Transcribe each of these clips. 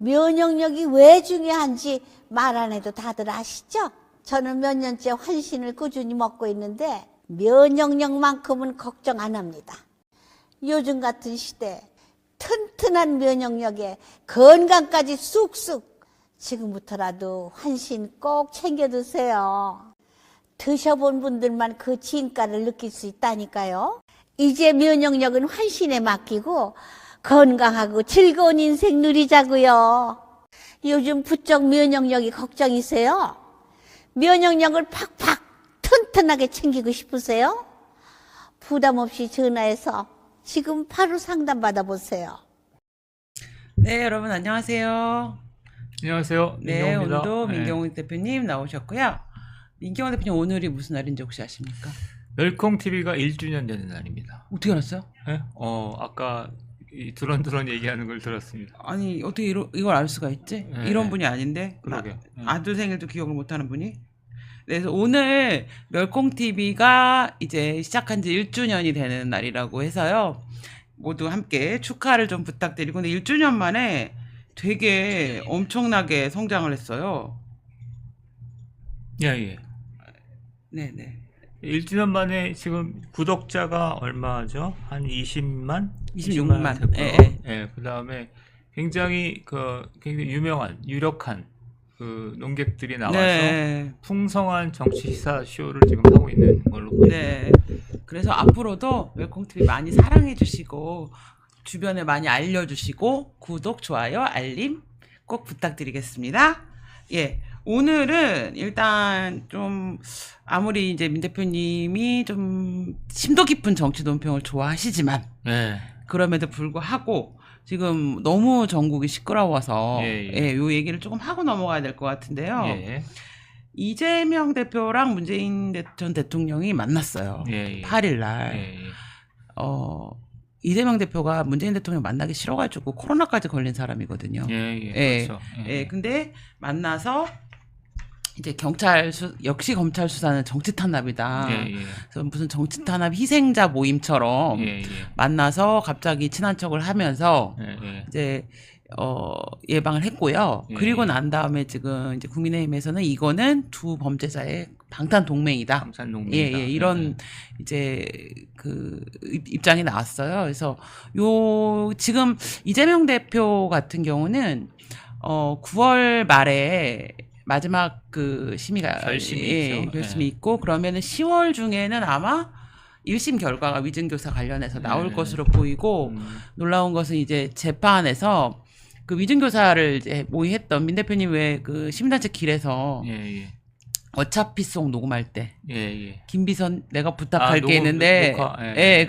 면역력이 왜 중요한지 말 안 해도 다들 아시죠? 저는 몇 년째 환신을 꾸준히 먹고 있는데 면역력만큼은 걱정 안 합니다. 요즘 같은 시대 튼튼한 면역력에 건강까지 쑥쑥 지금부터라도 환신 꼭 챙겨 드세요. 드셔본 분들만 그 진가를 느낄 수 있다니까요. 이제 면역력은 환신에 맡기고 건강하고 즐거운 인생 누리자고요. 요즘 부쩍 면역력이 걱정이세요? 면역력을 팍팍 튼튼하게 챙기고 싶으세요? 부담 없이 전화해서 지금 바로 상담 받아보세요. 네, 여러분 안녕하세요. 안녕하세요. 네, 민경호입니다. 오늘도 네. 민경훈 대표님 나오셨고요. 민경훈 대표님 오늘이 무슨 날인지 혹시 아십니까? 멸콩 TV가 1주년 되는 날입니다. 어떻게 알았어요? 네? 아까 이 드런드런 얘기하는 걸 들었습니다. 아니 어떻게 이걸 알 수가 있지? 네, 이런 네. 분이 아닌데 그러게. 아들 생일도 기억을 못하는 분이. 그래서 오늘 멸콩 TV가 이제 시작한 지 1주년이 되는 날이라고 해서요. 모두 함께 축하를 좀 부탁드리고, 근데 1주년 만에 되게 엄청나게 성장을 했어요. 예. 네네. 1주년 만에 지금 구독자가 얼마죠? 한 20만? 26만. 됐고요. 예. 예. 그다음에 굉장히 굉장히 유력한 그 논객들이 나와서 네. 풍성한 정치 시사 쇼를 지금 하고 있는 걸로 보입니다. 네. 그래서 앞으로도 웰콩TV 많이 사랑해 주시고 주변에 많이 알려주시고 구독, 좋아요, 알림 꼭 부탁드리겠습니다. 예. 오늘은 일단 좀 아무리 이제 민 대표님이 좀 심도 깊은 정치 논평을 좋아하시지만 예. 그럼에도 불구하고 지금 너무 전국이 시끄러워서 예. 요 얘기를 조금 하고 넘어가야 될 것 같은데요. 예. 이재명 대표랑 문재인 전 대통령이 만났어요. 예. 8일 날. 예. 이재명 대표가 문재인 대통령 만나기 싫어가지고 코로나까지 걸린 사람이거든요. 예. 그렇죠. 근데 만나서 이제 역시 검찰 수사는 정치 탄압이다. 그래서 무슨 정치 탄압 희생자 모임처럼 만나서 갑자기 친한 척을 하면서 이제 예방을 했고요. 그리고 난 다음에 지금 이제 국민의힘에서는 이거는 두 범죄자의 방탄 동맹이다. 이런 이제 그 입장이 나왔어요. 그래서 지금 이재명 대표 같은 경우는 9월 말에 마지막 그 심의가 결심이 있고, 그러면은 10월 중에는 아마 1심 결과가 위증교사 관련해서 나올 것으로 보이고, 놀라운 것은 이제 재판에서 그 위증교사를 이제 모의했던 민 대표님 왜 그 시민단체 길에서 어차피 송 녹음할 때 김비선 내가 부탁할게 했는데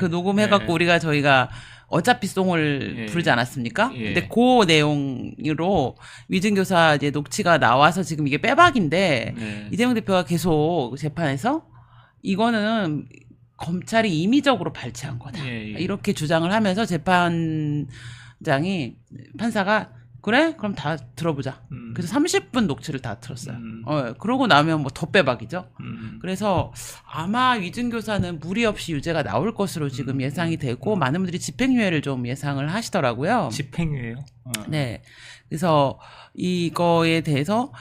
그 녹음해갖고 저희가 어차피 송을 부르지 않았습니까? 근데 그 내용으로 위증교사 이제 녹취가 나와서 지금 이게 빼박인데 이재명 대표가 계속 재판에서 이거는 검찰이 임의적으로 발췌한 거다. 이렇게 주장을 하면서 판사가 그래? 그럼 다 들어보자. 그래서 30분 녹취를 다 들었어요. 그러고 나면 뭐 더 빼박이죠. 그래서 아마 위증교사는 무리 없이 유죄가 나올 것으로 지금 예상이 되고, 많은 분들이 집행유예를 좀 예상을 하시더라고요. 집행유예요? 네. 그래서 이거에 대해서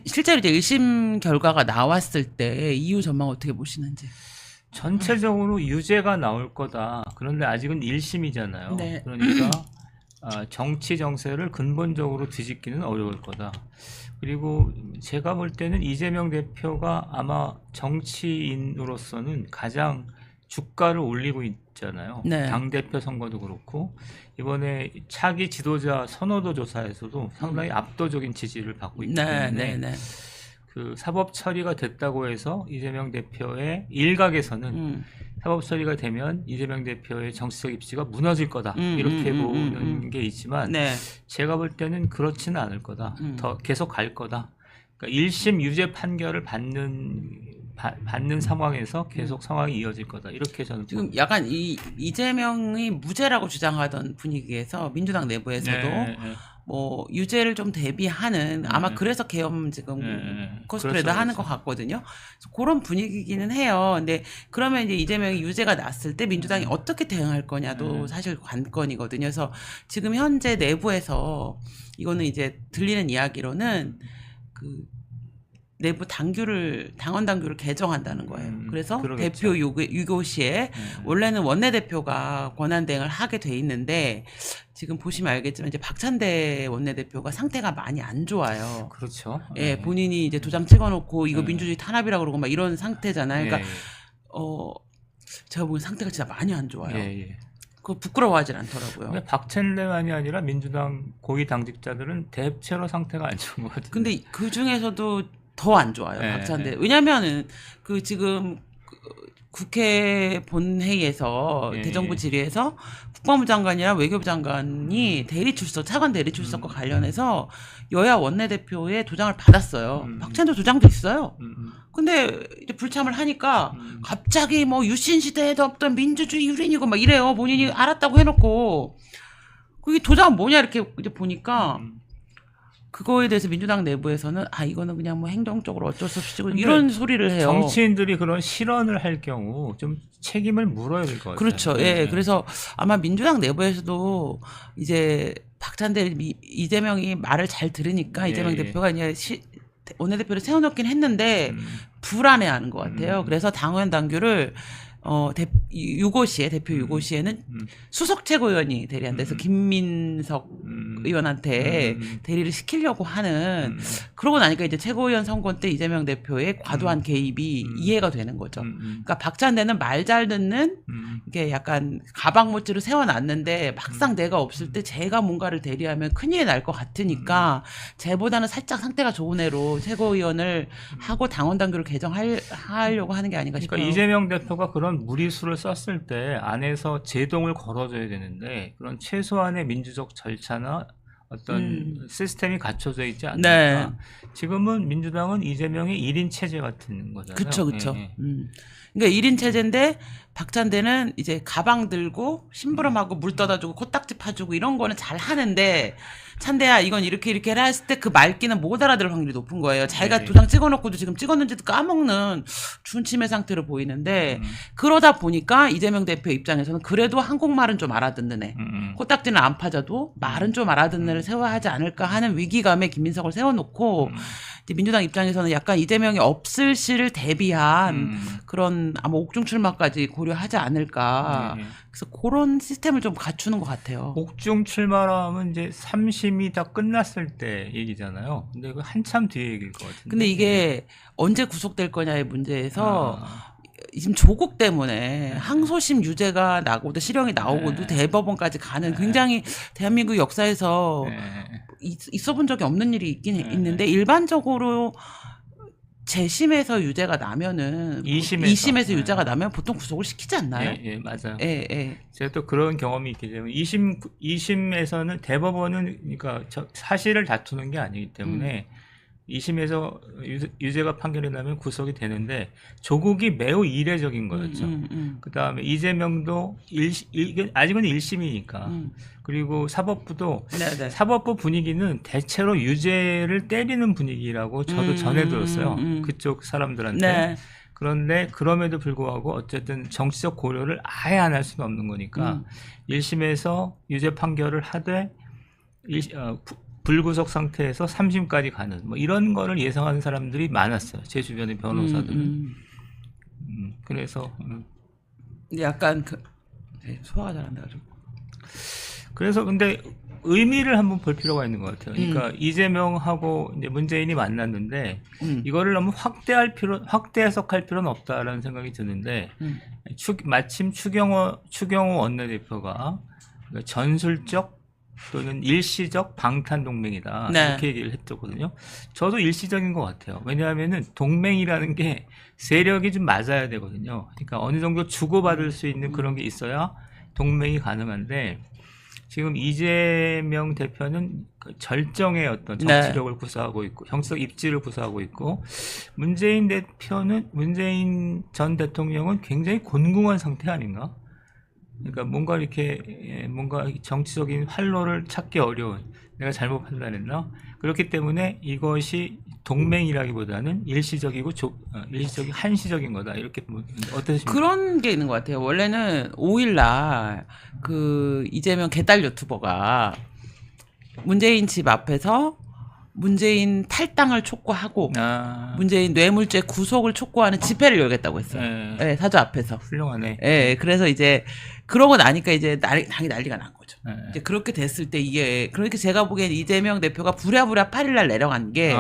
실제로 이제 1심 결과가 나왔을 때 이후 전망 어떻게 보시는지. 전체적으로 유죄가 나올 거다. 그런데 아직은 1심이잖아요. 네. 그러니까 정치 정세를 근본적으로 뒤집기는 어려울 거다. 그리고 제가 볼 때는 이재명 대표가 아마 정치인으로서는 가장 주가를 올리고 있잖아요. 네. 당대표 선거도 그렇고 이번에 차기 지도자 선호도 조사에서도 상당히 압도적인 지지를 받고 있기 때문에 그 사법 처리가 됐다고 해서 이재명 대표의 일각에서는 사법 처리가 되면 이재명 대표의 정치적 입지가 무너질 거다. 이렇게 보는 게 있지만 제가 볼 때는 그렇지는 않을 거다. 더 계속 갈 거다. 그러니까 1심 유죄 판결을 받는 상황에서 계속 상황이 이어질 거다. 이렇게 저는 지금 약간 이재명이 무죄라고 주장하던 분위기에서 민주당 내부에서도 뭐 유죄를 좀 대비하는 아마 그래서 계엄 지금 코스프레도 그렇죠, 하는 그렇죠. 것 같거든요. 그래서 그런 분위기기는 해요. 근데 그러면 이제 이재명이 유죄가 났을 때 민주당이 어떻게 대응할 거냐도 사실 관건이거든요. 그래서 지금 현재 내부에서 이거는 이제 들리는 이야기로는 그 내부 당원 당규를 개정한다는 거예요. 그래서 그러겠죠. 대표 유고시에 원래는 원내대표가 권한대행을 하게 돼 있는데 지금 보시면 알겠지만 이제 박찬대 원내대표가 상태가 많이 안 좋아요. 그렇죠. 예, 본인이 이제 도장 찍어놓고 이거 네. 민주주의 탄압이라고 그러고 막 이런 상태잖아요. 그러니까 예, 제가 보기엔 상태가 진짜 많이 안 좋아요. 예, 예. 그거 부끄러워하진 않더라고요. 근데 박찬대만이 아니라 민주당 고위 당직자들은 대체로 상태가 안 좋은 것 같아요. 근데 그 중에서도 더 안 좋아요, 네, 박찬대. 네. 왜냐면은 그 지금 국회 본회의에서 예, 대정부 예. 질의에서 국방부 장관이랑 외교부 장관이 대리 출석, 차관 대리 출석과 관련해서 여야 원내대표의 도장을 받았어요. 박찬대 도장도 있어요. 근데 이제 불참을 하니까 갑자기 뭐 유신 시대에도 없던 민주주의 유린이고 막 이래요. 본인이 알았다고 해놓고 그게 도장은 뭐냐 이렇게 이제 보니까 그거에 대해서 민주당 내부에서는 이거는 그냥 뭐 행정적으로 어쩔 수 없이 이런 소리를 해요. 정치인들이 그런 실언을 할 경우 좀 책임을 물어야 될 것 같아요. 그렇죠. 예. 그래서 아마 민주당 내부에서도 이제 박찬대 이재명이 말을 잘 들으니까 이재명 대표가 이제 원내대표를 세워놓긴 했는데 불안해하는 것 같아요. 그래서 당원 당규를 유고시에 대표 유고시에는 수석 최고위원이 대리한대서 김민석 의원한테 대리를 시키려고 하는 그러고 나니까 이제 최고위원 선거 때 이재명 대표의 과도한 개입이 이해가 되는 거죠. 그러니까 박찬대는 말 잘 듣는 이게 약간 가방모찌로 세워놨는데 막상 내가 없을 때 제가 뭔가를 대리하면 큰일이 날 것 같으니까 쟤보다는 살짝 상태가 좋은 애로 최고위원을 하고 당원 당규를 개정하려고 하는 게 아닌가 싶어요. 그러니까 이재명 대표가 그런 무리수를 썼을 때 안에서 제동을 걸어줘야 되는데 그런 최소한의 민주적 절차나 어떤 시스템이 갖춰져 있지 않습니까? 네. 지금은 민주당은 이재명의 1인 체제 같은 거잖아요. 그렇죠. 예, 예. 그러니까 1인 체제인데 박찬대는 이제 가방 들고 심부름하고 물 떠다주고 코딱지 파주고 이런 거는 잘 하는데 찬대야 이건 이렇게 해라 했을 때 그 말귀는 못 알아들을 확률이 높은 거예요. 자기가 도장 찍어놓고도 지금 찍었는지도 까먹는 준치매 상태로 보이는데 그러다 보니까 이재명 대표 입장에서는 그래도 한국말은 좀 알아듣는 애 코딱지는 안 파져도 말은 좀 알아듣는 애를 세워야 하지 않을까 하는 위기감에 김민석을 세워놓고 이제 민주당 입장에서는 약간 이재명이 없을 시를 대비한 그런 아마 옥중 출마까지 고려하지 않을까. 그래서 그런 시스템을 좀 갖추는 것 같아요. 옥중 출마라면 이제 3심이 다 끝났을 때 얘기잖아요. 근데 그 한참 뒤에 얘기일 것 같은데. 근데 이게 언제 구속될 거냐의 문제에서 지금 조국 때문에 항소심 유죄가 나고도 실형이 나오고도 대법원까지 가는 굉장히 대한민국 역사에서 있어 본 적이 없는 일이 있긴 있는데 일반적으로 재심에서 유죄가 나면은 2심에서 유죄가 나면 보통 구속을 시키지 않나요? 예, 맞아요. 예. 제가 또 그런 경험이 있기 때문에 2심에서는 대법원은 그러니까 사실을 다투는 게 아니기 때문에 2심에서 유죄가 판결이 나면 구속이 되는데 조국이 매우 이례적인 거였죠. 그다음에 이재명도 아직은 1심이니까 그리고 사법부도 사법부 분위기는 대체로 유죄를 때리는 분위기라고 저도 전해 들었어요. 그쪽 사람들한테. 네. 그런데 그럼에도 불구하고 어쨌든 정치적 고려를 아예 안 할 수는 없는 거니까 1심에서 유죄 판결을 하되 불구속 상태에서 3심까지 가는 뭐 이런 거를 예상하는 사람들이 많았어요. 제 주변의 변호사들은. 그래서 약간 소화가 잘 안 돼가지고. 그래서 근데 의미를 한번 볼 필요가 있는 것 같아요. 그러니까 이재명하고 이제 문재인이 만났는데 이거를 너무 확대 해석할 필요는 없다라는 생각이 드는데 마침 추경호 원내대표가 전술적 또는 일시적 방탄 동맹이다 이렇게 얘기를 했거든요. 저도 일시적인 것 같아요. 왜냐하면은 동맹이라는 게 세력이 좀 맞아야 되거든요. 그러니까 어느 정도 주고받을 수 있는 그런 게 있어야 동맹이 가능한데 지금 이재명 대표는 절정의 어떤 정치력을 구사하고 있고 형식 입지를 구사하고 있고 문재인 전 대통령은 굉장히 곤궁한 상태 아닌가? 그러니까 뭔가 이렇게 뭔가 정치적인 활로를 찾기 어려운, 내가 잘못 판단했나? 그렇기 때문에 이것이 동맹이라기보다는 일시적이고 일시적인 한시적인 거다, 이렇게 어떠십니까? 그런 게 있는 것 같아요. 원래는 5일날 그 이재명 개딸 유튜버가 문재인 집 앞에서 문재인 탈당을 촉구하고 문재인 뇌물죄 구속을 촉구하는 집회를 열겠다고 했어요. 네, 사저 앞에서. 훌륭하네. 네, 그래서 이제 그러고 나니까 이제 당이 난리가 난 거죠. 이제 그렇게 됐을 때 이게, 그러니까 제가 보기엔 이재명 대표가 부랴부랴 8일날 내려간 게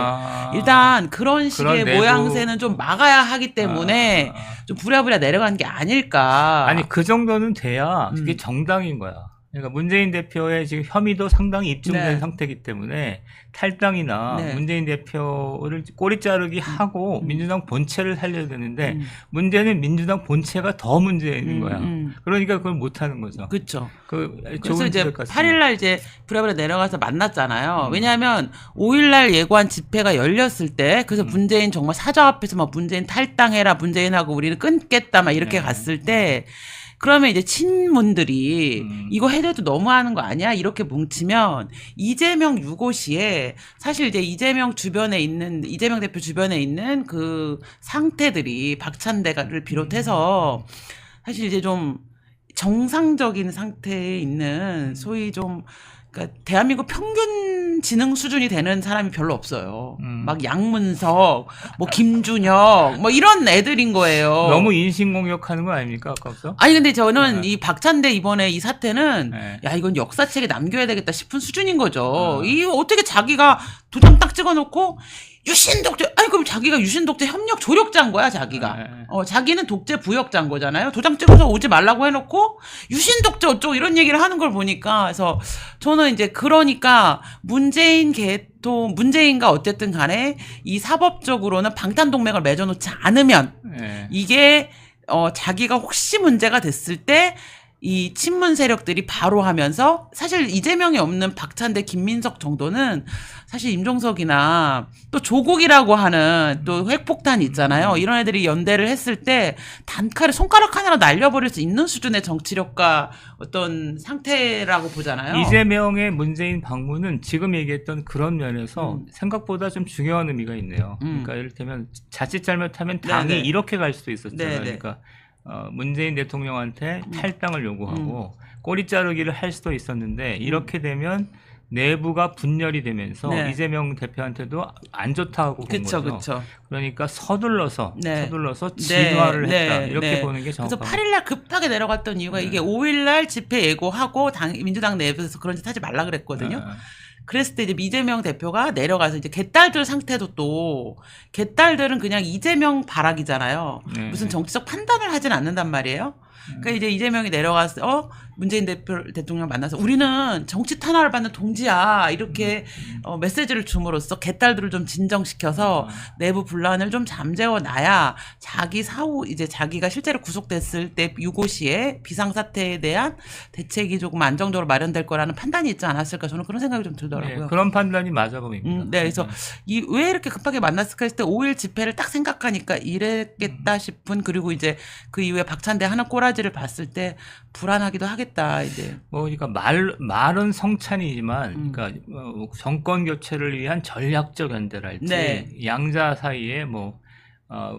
일단 그런 식의 모양새는 좀 막아야 하기 때문에 좀 부랴부랴 내려간 게 아닐까. 아니, 그 정도는 돼야 그게 정당인 거야. 그러니까 문재인 대표의 지금 혐의도 상당히 입증된 상태이기 때문에 탈당이나 문재인 대표를 꼬리 자르기 하고 민주당 본체를 살려야 되는데 문제는 민주당 본체가 더 문제인 거야. 그러니까 그걸 못 하는 거죠. 그렇죠. 그래서 이제 8일날 이제 부랴부랴 내려가서 만났잖아요. 왜냐하면 5일날 예고한 집회가 열렸을 때, 그래서 문재인 정말 사저 앞에서 막 문재인 탈당해라, 문재인하고 우리는 끊겠다 막 이렇게 갔을 때, 그러면 이제 친문들이 이거 해도 너무하는 거 아니야? 이렇게 뭉치면 이재명 유고시에 사실 이제 이재명 대표 주변에 있는 그 상태들이 박찬대를 비롯해서 사실 이제 좀 정상적인 상태에 있는 소위 좀, 그러니까 대한민국 평균 지능 수준이 되는 사람이 별로 없어요. 막 양문석, 뭐 김준혁, 뭐 이런 애들인 거예요. 너무 인신공격하는 거 아닙니까, 아까부터? 아니 근데 저는 이 박찬대 이번에 이 사태는 야, 이건 역사책에 남겨야 되겠다 싶은 수준인 거죠. 이 어떻게 자기가 도장 딱 찍어놓고 유신독재, 아니 그럼 자기가 유신독재 협력 조력자인 거야, 자기가. 자기는 독재 부역자인 거잖아요. 도장 찍어서 오지 말라고 해놓고 유신독재 어쩌고 이런 얘기를 하는 걸 보니까, 그래서 저는 이제 그러니까 문재인과 어쨌든 간에 이 사법적으로는 방탄동맹을 맺어놓지 않으면 이게 자기가 혹시 문제가 됐을 때 이 친문 세력들이 바로 하면서, 사실 이재명이 없는 박찬대, 김민석 정도는 사실 임종석이나 또 조국이라고 하는 또 핵폭탄 있잖아요. 이런 애들이 연대를 했을 때 단칼에 손가락 하나로 날려버릴 수 있는 수준의 정치력과 어떤 상태라고 보잖아요. 이재명의 문재인 방문은 지금 얘기했던 그런 면에서 생각보다 좀 중요한 의미가 있네요. 그러니까 이를테면 자칫 잘못하면 당이 이렇게 갈 수도 있었잖아요. 그러니까 문재인 대통령한테 탈당을 요구하고 꼬리 자르기를 할 수도 있었는데, 이렇게 되면 내부가 분열이 되면서 이재명 대표한테도 안 좋다고 본 거죠. 그쵸. 그러니까 서둘러서 진화를 했다, 이렇게 보는 게 정확합니다. 그래서 8일날 급하게 내려갔던 이유가 이게 5일날 집회 예고하고 민주당 내부에서 그런 짓 하지 말라 그랬거든요. 그랬을 때 이제 이재명 대표가 내려가서 이제 개딸들 상태도, 또 개딸들은 그냥 이재명 발악이잖아요. 무슨 정치적 판단을 하진 않는단 말이에요. 그러니까 이제 이재명이 내려가서 문재인 대통령 만나서 우리는 정치 탄압을 받는 동지야, 이렇게 메시지를 줌으로써 개딸들을 좀 진정시켜서 내부 분란을 좀 잠재워 놔야 이제 자기가 실제로 구속됐을 때 유고시에 비상사태에 대한 대책이 조금 안정적으로 마련될 거라는 판단이 있지 않았을까, 저는 그런 생각이 좀 들더라고요. 그런 판단이 맞아 보입니다. 그래서 왜 이렇게 급하게 만났을까 했을 때 5일 집회를 딱 생각하니까 이랬겠다 싶은, 그리고 이제 그 이후에 박찬대 하는 꼬라지를 봤을 때 불안하기도 하겠다, 이제. 그러니까 말은 성찬이지만, 그러니까 정권 교체를 위한 전략적 연대랄지, 양자 사이에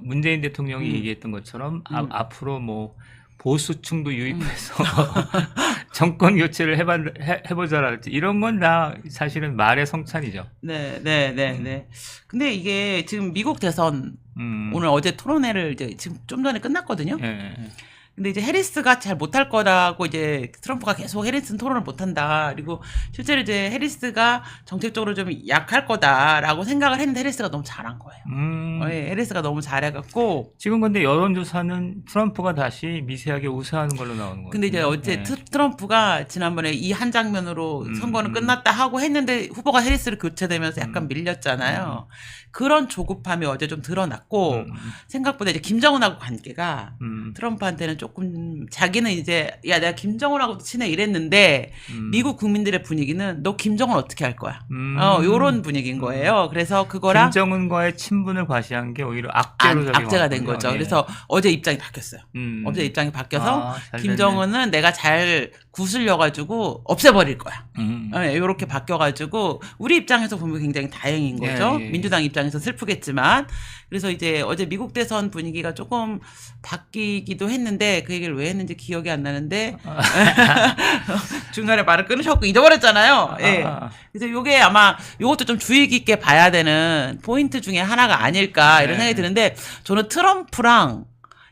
문재인 대통령이 얘기했던 것처럼 앞으로 보수층도 유입해서 정권 교체를 해보자랄지, 이런 건 다 사실은 말의 성찬이죠. 근데 이게 지금 미국 대선 오늘 어제 토론회를 이제 지금 좀 전에 끝났거든요. 근데 이제 해리스가 잘 못할 거라고, 이제 트럼프가 계속 해리스는 토론을 못한다, 그리고 실제로 이제 해리스가 정책적으로 좀 약할 거다라고 생각을 했는데 해리스가 너무 잘한 거예요. 해리스가 너무 잘해갖고 지금 근데 여론조사는 트럼프가 다시 미세하게 우세하는 걸로 나오는 거예요. 근데 이제 어제 트럼프가 지난번에 이 한 장면으로 선거는 끝났다 하고 했는데 후보가 해리스를 교체되면서 약간 밀렸잖아요. 그런 조급함이 어제 좀 드러났고 생각보다 이제 김정은하고 관계가 트럼프한테는 조금 자기는 이제 야 내가 김정은하고도 친해 이랬는데 미국 국민들의 분위기는 너 김정은 어떻게 할 거야? 요런 분위기인 거예요. 그래서 그거랑 김정은과의 친분을 과시한 게 오히려 악재가 된 거죠. 예. 그래서 어제 입장이 바뀌었어요. 어제 입장이 바뀌어서 김정은은 내가 잘 구슬려가지고 없애버릴 거야. 이렇게 바뀌어가지고 우리 입장에서 보면 굉장히 다행인 거죠. 예. 민주당 입장에서 슬프겠지만. 그래서 이제 어제 미국 대선 분위기가 조금 바뀌기도 했는데 그 얘기를 왜 했는지 기억이 안 나는데 중간에 말을 끊으셨고 잊어버렸잖아요. 예. 그래서 요게 아마 요것도 좀 주의 깊게 봐야 되는 포인트 중에 하나가 아닐까 이런 생각이 드는데 저는 트럼프랑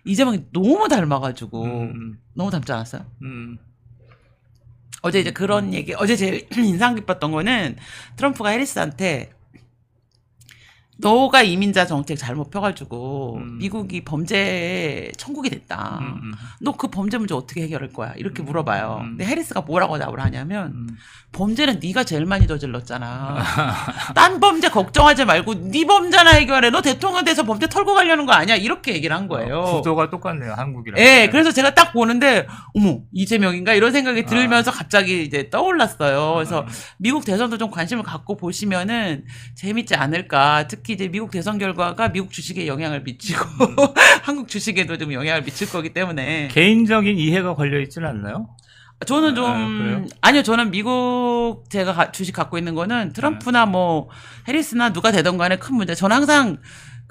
이재명이 너무 닮아가지고 너무 닮지 않았어요? 어제 이제 그런 얘기, 어제 제일 인상 깊었던 거는 트럼프가 해리스한테 너가 이민자 정책 잘못 펴가지고 미국이 범죄 천국이 됐다. 너 그 범죄 문제 어떻게 해결할 거야? 이렇게 물어봐요. 근데 해리스가 뭐라고 답을 하냐면 범죄는 네가 제일 많이 저질렀잖아. 딴 범죄 걱정하지 말고 네 범죄나 해결해. 너 대통령 돼서 범죄 털고 가려는 거 아니야? 이렇게 얘기를 한 거예요. 구도가 똑같네요, 한국이랑. 예, 그래서 제가 딱 보는데 어머 이재명인가 이런 생각이 들면서 갑자기 이제 떠올랐어요. 그래서 미국 대선도 좀 관심을 갖고 보시면은 재밌지 않을까. 특히 이제 미국 대선 결과가 미국 주식에 영향을 미치고 한국 주식에도 좀 영향을 미칠 거기 때문에 개인적인 이해가 걸려 있지는 않나요? 저는 좀 아니요, 저는 미국 제가 주식 갖고 있는 거는 트럼프나 뭐 해리스나 누가 되던 간에 큰 문제. 저는 항상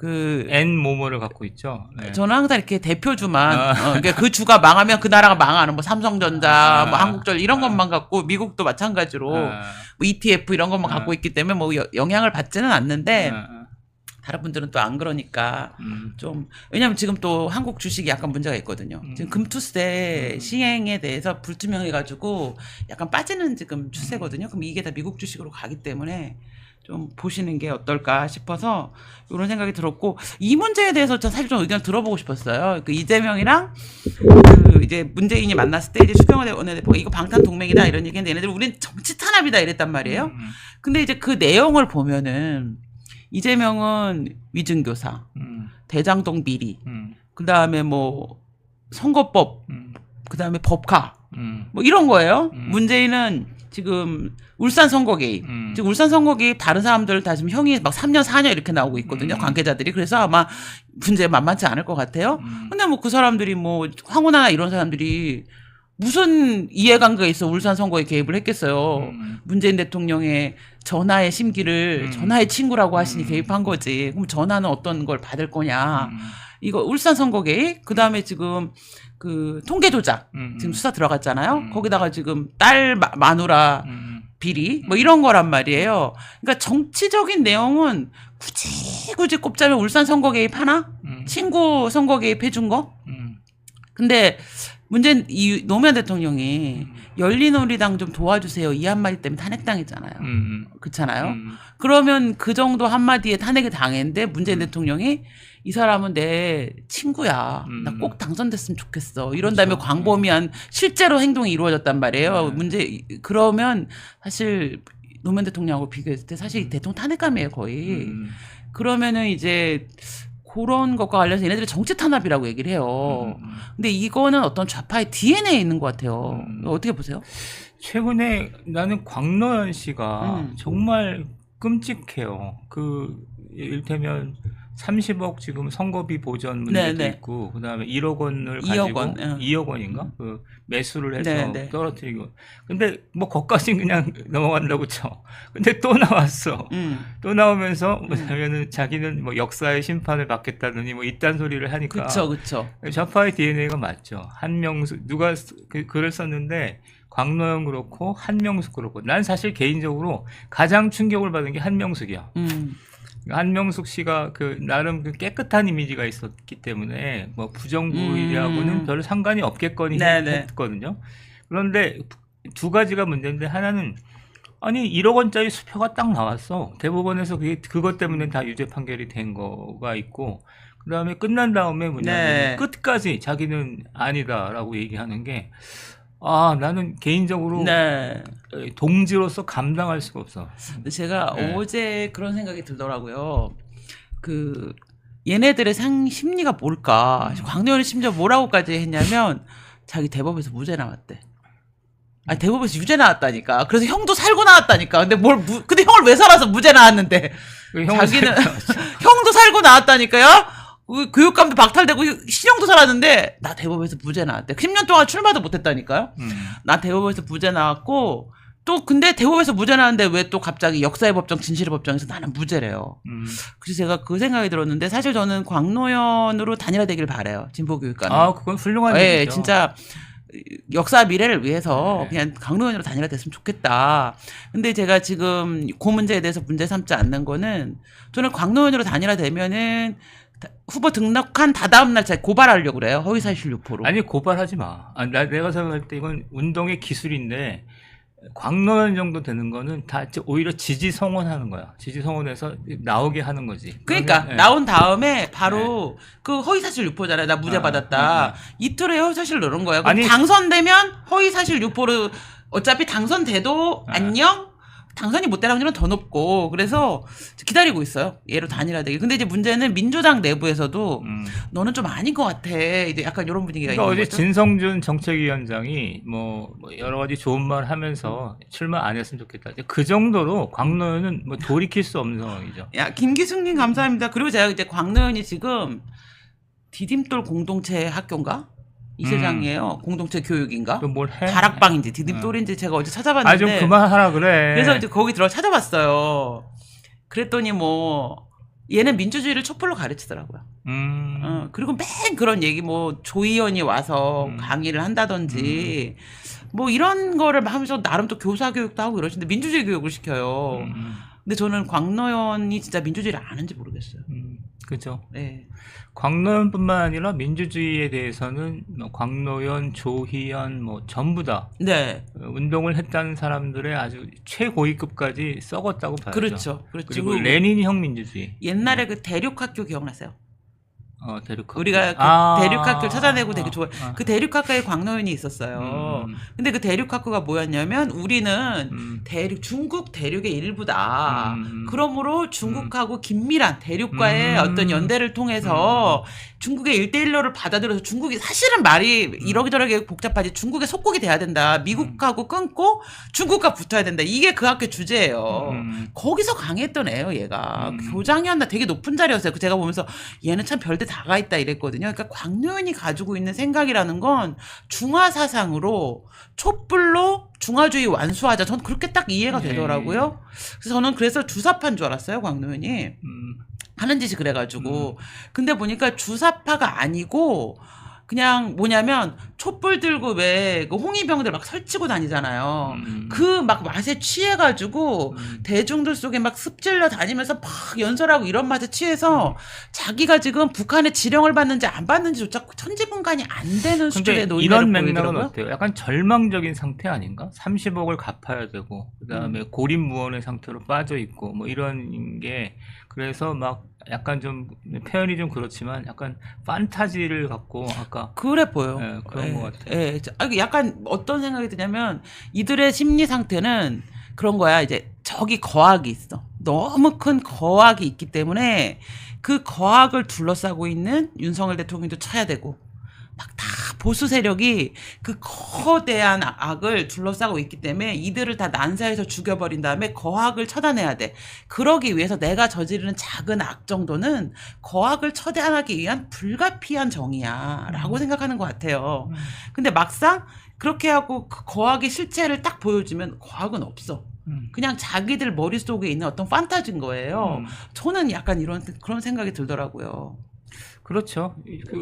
N 모모를 갖고 있죠. 네. 저는 항상 이렇게 대표주만 그러니까 그 주가 망하면 그 나라가 망하는 뭐 삼성전자, 뭐 한국전자 이런 것만 갖고 미국도 마찬가지로 뭐 ETF 이런 것만 갖고 있기 때문에 뭐 영향을 받지는 않는데 다른 분들은 또 안 그러니까 좀 왜냐면 지금 또 한국 주식이 약간 문제가 있거든요. 지금 금투세 시행에 대해서 불투명해가지고 약간 빠지는 지금 추세거든요. 그럼 이게 다 미국 주식으로 가기 때문에 좀 보시는 게 어떨까 싶어서 이런 생각이 들었고 이 문제에 대해서 저 사실 좀 의견 들어보고 싶었어요. 그 이재명이랑 그 이제 문재인이 만났을 때 이제 추경호 원내대표가 이거 방탄 동맹이다 이런 얘기했는데 얘네들 우린 정치 탄압이다 이랬단 말이에요. 근데 이제 그 내용을 보면은 이재명은 위증교사, 대장동 비리, 그 다음에 뭐 선거법, 그 다음에 법카, 뭐 이런 거예요. 문재인은 지금 울산 선거 개입. 지금 울산 선거 개입 다른 사람들 다 지금 형이 막 3년, 4년 이렇게 나오고 있거든요. 관계자들이. 그래서 아마 문제 만만치 않을 것 같아요. 근데 뭐 그 사람들이 뭐 황운하나 이런 사람들이 무슨 이해관계가 있어 울산 선거에 개입을 했겠어요. 문재인 대통령의 전하의 심기를 전하의 친구라고 하시니 개입한 거지. 그럼 전하는 어떤 걸 받을 거냐. 이거 울산 선거 개입, 그 다음에 지금 그 통계 조작 지금 수사 들어갔잖아요. 거기다가 지금 딸 마누라 비리 뭐 이런 거란 말이에요. 그러니까 정치적인 내용은 굳이 꼽자면 울산 선거 개입 하나? 친구 선거 개입 해준 거? 근데 문제는 이 노무현 대통령이 열린우리당 좀 도와주세요 이 한마디 때문에 탄핵당했잖아요. 그렇잖아요. 그러면 그 정도 한마디에 탄핵이 당했는데 문재인 대통령이 이 사람은 내 친구야. 나 꼭 당선됐으면 좋겠어. 이런 다음에 광범위한 실제로 행동이 이루어졌단 말이에요. 그러면 사실 노무현 대통령하고 비교했을 때 사실 대통령 탄핵감이에요 거의. 그러면은 이제 그런 것과 관련해서 얘네들이 정치 탄압이라고 얘기를 해요. 근데 이거는 어떤 좌파의 DNA에 있는 것 같아요. 어떻게 보세요? 최근에 나는 광노현 씨가 정말 끔찍해요. 일테면 30억 지금 선거비 보전 문제도 있고, 그 다음에 1억 원을 가지고 2억 원인가? 그 매수를 해서 떨어뜨리고. 근데 뭐 거기까지는 그냥 넘어간다고 쳐. 근데 또 나왔어. 또 나오면서 뭐냐면은 자기는 뭐 역사의 심판을 받겠다느니 뭐 이딴 소리를 하니까. 그쵸. 좌파의 DNA가 맞죠. 한명숙, 누가 글을 썼는데, 광노현 그렇고 한명숙 그렇고. 난 사실 개인적으로 가장 충격을 받은 게 한명숙이야. 한명숙 씨가 나름 깨끗한 이미지가 있었기 때문에 뭐 부정부의하고는 별 상관이 없겠거니 했거든요. 그런데 두 가지가 문제인데, 하나는 아니 1억 원짜리 수표가 딱 나왔어. 대법원에서 그것 때문에 다 유죄 판결이 된 거가 있고, 그 다음에 끝난 다음에 뭐냐면 끝까지 자기는 아니다라고 얘기하는 게, 나는 개인적으로 동지로서 감당할 수가 없어. 제가 어제 그런 생각이 들더라고요. 얘네들의 심리가 뭘까? 광노현이 심지어 뭐라고까지 했냐면 자기 대법에서 무죄 나왔대. 아니 대법에서 유죄 나왔다니까. 그래서 형도 살고 나왔다니까. 근데 근데 형을 왜 살아서 무죄 나왔는데? 자기는 형도 살고 나왔다니까요. 교육감도 박탈되고 신형도 살았는데 나 대법에서 무죄 나왔대. 10년 동안 출마도 못했다니까요. 나 대법에서 무죄 나왔고 또 근데 대법에서 무죄 나왔는데 왜 또 갑자기 역사의 법정 진실의 법정에서 나는 무죄래요. 그래서 제가 그 생각이 들었는데 사실 저는 광노현으로 단일화되길 바래요. 진보교육감. 아 그건 훌륭한 예, 얘기죠. 진짜 역사 미래를 위해서 그냥 광노현으로 단일화됐으면 좋겠다. 근데 제가 지금 그 문제에 대해서 문제 삼지 않는 거는 저는 광노현으로 단일화되면은 후보 등록한 다다음 날 제가 고발하려고 그래요. 허위사실 유포로. 아니 고발하지 마. 내가 생각할 때 이건 운동의 기술인데 광노현 정도 되는 거는 다 오히려 지지 성원하는 거야. 지지 성원해서 나오게 하는 거지. 그러니까 그러면, 나온 다음에 바로 그 허위사실 유포잖아요. 나 무죄 받았다. 이틀에 허위사실 넣은 거야. 그럼 당선되면 허위사실 유포로 어차피 당선돼도 안녕? 당선이 못 될 확률은 더 높고 그래서 기다리고 있어요. 얘로 단일화되기. 근데 이제 문제는 민주당 내부에서도 너는 좀 아닌 것 같아. 이제 약간 이런 분위기가 그러니까 있는 어제 거죠. 진성준 정책위원장이 뭐 여러 가지 좋은 말 하면서 출마 안 했으면 좋겠다. 그 정도로 광노현은 뭐 돌이킬 수 없는 상황이죠. 야 김기숙님 감사합니다. 그리고 제가 이제 광노현이 지금 디딤돌 공동체 학교인가? 이세장이에요. 공동체 교육인가? 또 뭘 해? 다락방인지 디딤돌인지 제가 어제 찾아봤는데. 아, 좀 그만하라 그래. 그래서 이제 거기 들어 찾아봤어요. 그랬더니 뭐 얘는 민주주의를 촛불로 가르치더라고요. 그리고 맨 그런 얘기 뭐 조희연이 와서 강의를 한다든지 뭐 이런 거를 하면서 나름 또 교사 교육도 하고 이러시는데 민주주의 교육을 시켜요. 근데 저는 광노현이 진짜 민주주의를 아는지 모르겠어요. 그죠. 네. 광노현뿐만 아니라 민주주의에 대해서는 뭐 광노현, 조희연 뭐 전부 다 네. 운동을 했다는 사람들의 아주 최고위급까지 썩었다고 봐야죠. 그렇죠. 그렇죠. 그리고 레닌형 민주주의. 옛날에 그 대륙학교 기억나세요? 대륙학교. 우리가 그 대륙학교를 찾아내고 되게 좋아요. 그 대륙학교에 광노현이 있었어요. 근데 그 대륙학교가 뭐였냐면 우리는 중국 대륙의 일부다. 그러므로 중국하고 긴밀한 대륙과의 어떤 연대를 통해서 중국의 1대1로를 받아들여서 중국이 사실은 말이 이러저러게 복잡하지 중국의 속국이 돼야 된다. 미국하고 끊고 중국과 붙어야 된다. 이게 그 학교 주제예요. 거기서 강했던 애예요, 얘가. 교장이었나 되게 높은 자리였어요. 제가 보면서 얘는 참 별데 다가 있다 이랬거든요. 그러니까 광노현이 가지고 있는 생각이라는 건 중화 사상으로 촛불로 중화주의 완수하자. 저는 그렇게 딱 이해가 되더라고요. 그래서 저는 그래서 주사파인 줄 알았어요, 광노현이. 하는 짓이 그래가지고. 근데 보니까 주사파가 아니고 그냥 뭐냐면 촛불 들고 왜 그 홍위병들 막 설치고 다니잖아요. 그 막 맛에 취해가지고 대중들 속에 막 습질러 다니면서 막 연설하고 이런 맛에 취해서 자기가 지금 북한의 지령을 받는지 안 받는지조차 천지분간이 안 되는 수준의 노인을 이런 맥락은 보이더라고요. 어때요? 약간 절망적인 상태 아닌가? 30억을 갚아야 되고 그다음에 고립무원의 상태로 빠져 있고 뭐 이런 게 그래서 막 약간 좀 표현이 좀 그렇지만 약간 판타지를 갖고 아까 그래 보여. 네, 그런 것 같아요. 예, 약간 어떤 생각이 드냐면 이들의 심리 상태는 그런 거야. 이제 저기 거학이 있어. 너무 큰 거학이 있기 때문에 그 거학을 둘러싸고 있는 윤석열 대통령도 쳐야 되고 막 다 보수 세력이 그 거대한 악을 둘러싸고 있기 때문에 이들을 다 난사해서 죽여버린 다음에 거악을 처단해야 돼. 그러기 위해서 내가 저지르는 작은 악 정도는 거악을 처단하기 위한 불가피한 정의야 라고 생각하는 것 같아요. 근데 막상 그렇게 하고 그 거악의 실체를 딱 보여주면 거악은 없어. 그냥 자기들 머릿속에 있는 어떤 판타지인 거예요. 저는 약간 그런 생각이 들더라고요. 그렇죠.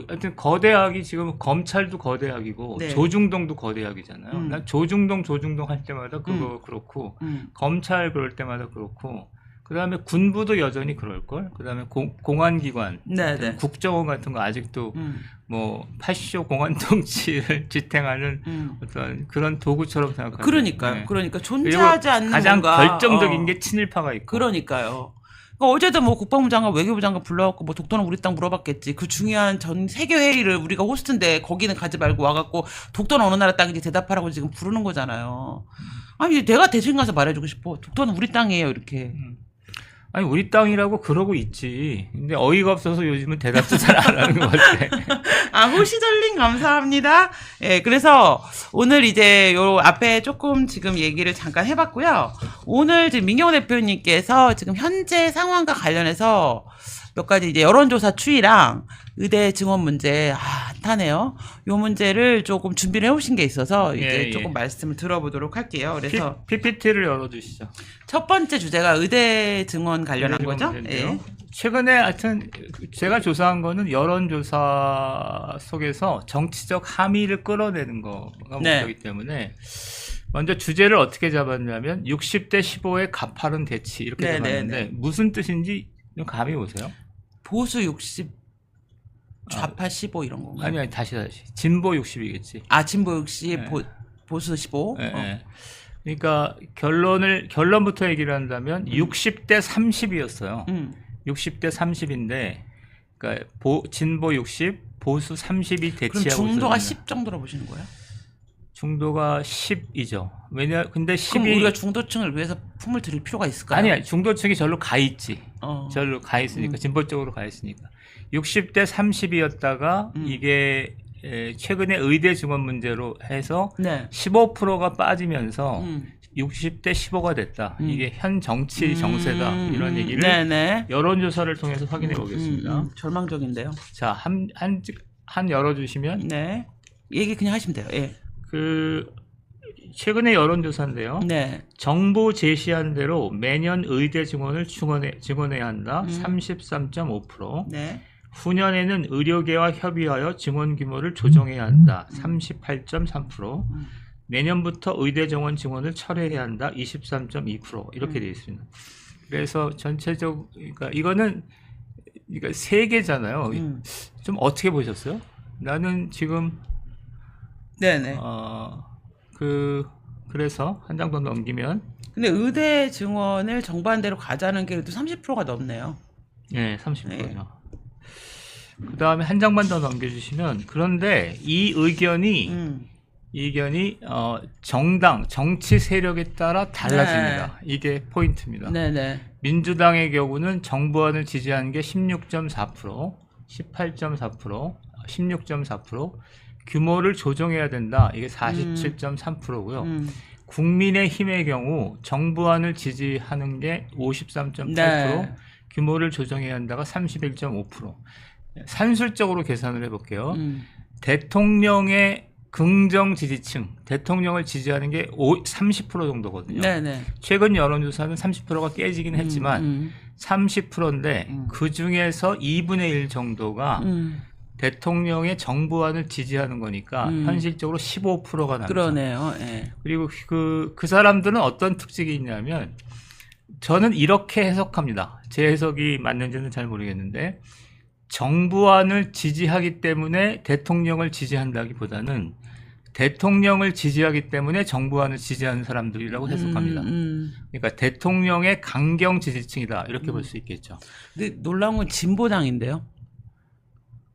하여튼 거대학이 지금 검찰도 거대학이고 네. 조중동도 거대학이잖아요. 난 조중동 할 때마다 그거 그렇고 검찰 그럴 때마다 그렇고 그다음에 군부도 여전히 그럴걸. 그다음에 공안기관, 네네. 국정원 같은 거 아직도 뭐 80조 공안통치를 지탱하는 어떤 그런 도구처럼 생각하죠. 그러니까요. 네. 그러니까 존재하지 않는 가장 뭔가 결정적인 게 친일파가 있고. 그러니까요. 그러니까 어제도 뭐 국방부 장관, 외교부 장관 불러갖고 뭐 독도는 우리 땅 물어봤겠지. 그 중요한 전 세계 회의를 우리가 호스트인데 거기는 가지 말고 와갖고 독도는 어느 나라 땅인지 대답하라고 지금 부르는 거잖아요. 아니 내가 대신 가서 말해주고 싶어. 독도는 우리 땅이에요 이렇게. 아니 우리 땅이라고 그러고 있지. 근데 어이가 없어서 요즘은 대답도 잘 안 하는 것 같아. 아, 호시절링 감사합니다. 예, 그래서 오늘 이제 요 앞에 조금 지금 얘기를 잠깐 해봤고요. 오늘 지금 민경호 대표님께서 지금 현재 상황과 관련해서 몇 가지 이제 여론조사 추이랑 의대 증원 문제, 핫하네요. 요 문제를 조금 준비를 해오신 게 있어서 이제 조금 말씀을 들어보도록 할게요. 그래서 PPT를 열어주시죠. 첫 번째 주제가 의대 증원 관련한 거죠? 예. 최근에 하여튼 제가 조사한 거는 여론조사 속에서 정치적 함의를 끌어내는 거가 목표이기 때문에 먼저 주제를 어떻게 잡았냐면 60대 15의 가파른 대치 이렇게 잡았는데 무슨 뜻인지 좀 감이 오세요? 보수 60, 좌파 15 이런 건가요? 아니 다시 진보 60이겠지. 아, 진보 60, 보수 15? 그러니까 결론부터 얘기를 한다면 60대 30이었어요. 60대 30인데 그러니까 진보 60, 보수 30이 대치하고 있어요. 그럼 중도가 10 정도로 보시는 거예요? 중도가 10이죠. 근데 10이 그럼 우리가 중도층을 위해서 품을 드릴 필요가 있을까요? 아니야. 중도층이 절로 가 있지. 절로 가 있으니까 진보 쪽으로 가 있으니까 60대 30이었다가 이게 최근에 의대 증원 문제로 해서 15%가 빠지면서 60대 15가 됐다. 이게 현 정치 정세다. 이런 얘기를 여론조사를 통해서 확인해 보겠습니다. 절망적인데요. 자, 한 열어주시면 네. 얘기 그냥 하시면 돼요. 예. 최근에 여론조사인데요. 정부 제시한 대로 매년 의대 증원을 증원해야 한다. 33.5%. 후년에는 의료계와 협의하여 증원 규모를 조정해야 한다. 38.3%. 내년부터 의대 정원 증원을 철회해야 한다. 23.2% 이렇게 되어 있습니다. 그래서 전체적 그러니까 이거는 그러니까 세 개잖아요. 좀 어떻게 보셨어요? 나는 지금 그래서 한 장 더 넘기면 근데 의대 증원을 정부한 대로 가자는 게 그래도 30%가 넘네요. 네, 30%죠. 그 다음에 한 장만 더 넘겨주시면 그런데 이 의견이 정치 세력에 따라 달라집니다. 이게 포인트입니다. 민주당의 경우는 정부안을 지지하는 게 16.4%, 18.4%, 16.4%, 규모를 조정해야 된다. 이게 47.3%고요. 국민의힘의 경우 정부안을 지지하는 게 53.8%, 규모를 조정해야 한다가 31.5%. 산술적으로 계산을 해볼게요. 대통령의 긍정 지지층, 대통령을 지지하는 게 30% 정도거든요. 최근 여론조사는 30%가 깨지긴 했지만 30%인데 그 중에서 2분의 1 정도가 대통령의 정부안을 지지하는 거니까 현실적으로 15%가 나죠. 그러네요. 그리고 그 사람들은 어떤 특징이 있냐면 저는 이렇게 해석합니다. 제 해석이 맞는지는 잘 모르겠는데 정부안을 지지하기 때문에 대통령을 지지한다기보다는 대통령을 지지하기 때문에 정부안을 지지하는 사람들이라고 해석합니다. 그러니까 대통령의 강경 지지층이다 이렇게 볼 수 있겠죠. 근데 놀라운 건 진보당인데요.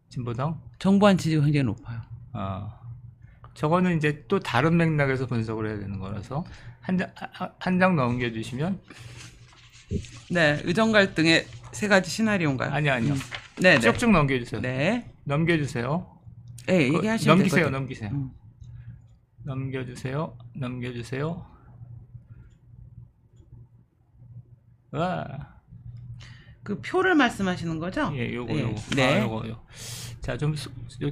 진보당? 정부안 지지가 굉장히 높아요. 저거는 이제 또 다른 맥락에서 분석을 해야 되는 거라서 한 장 넘겨주시면 의정 갈등의 세 가지 시나리오인가요? 아니요. 쭉쭉 넘겨주세요. 넘겨주세요. 얘기하시면 넘기세요. 넘겨주세요. 그 표를 말씀하시는 거죠? 요거. 자, 좀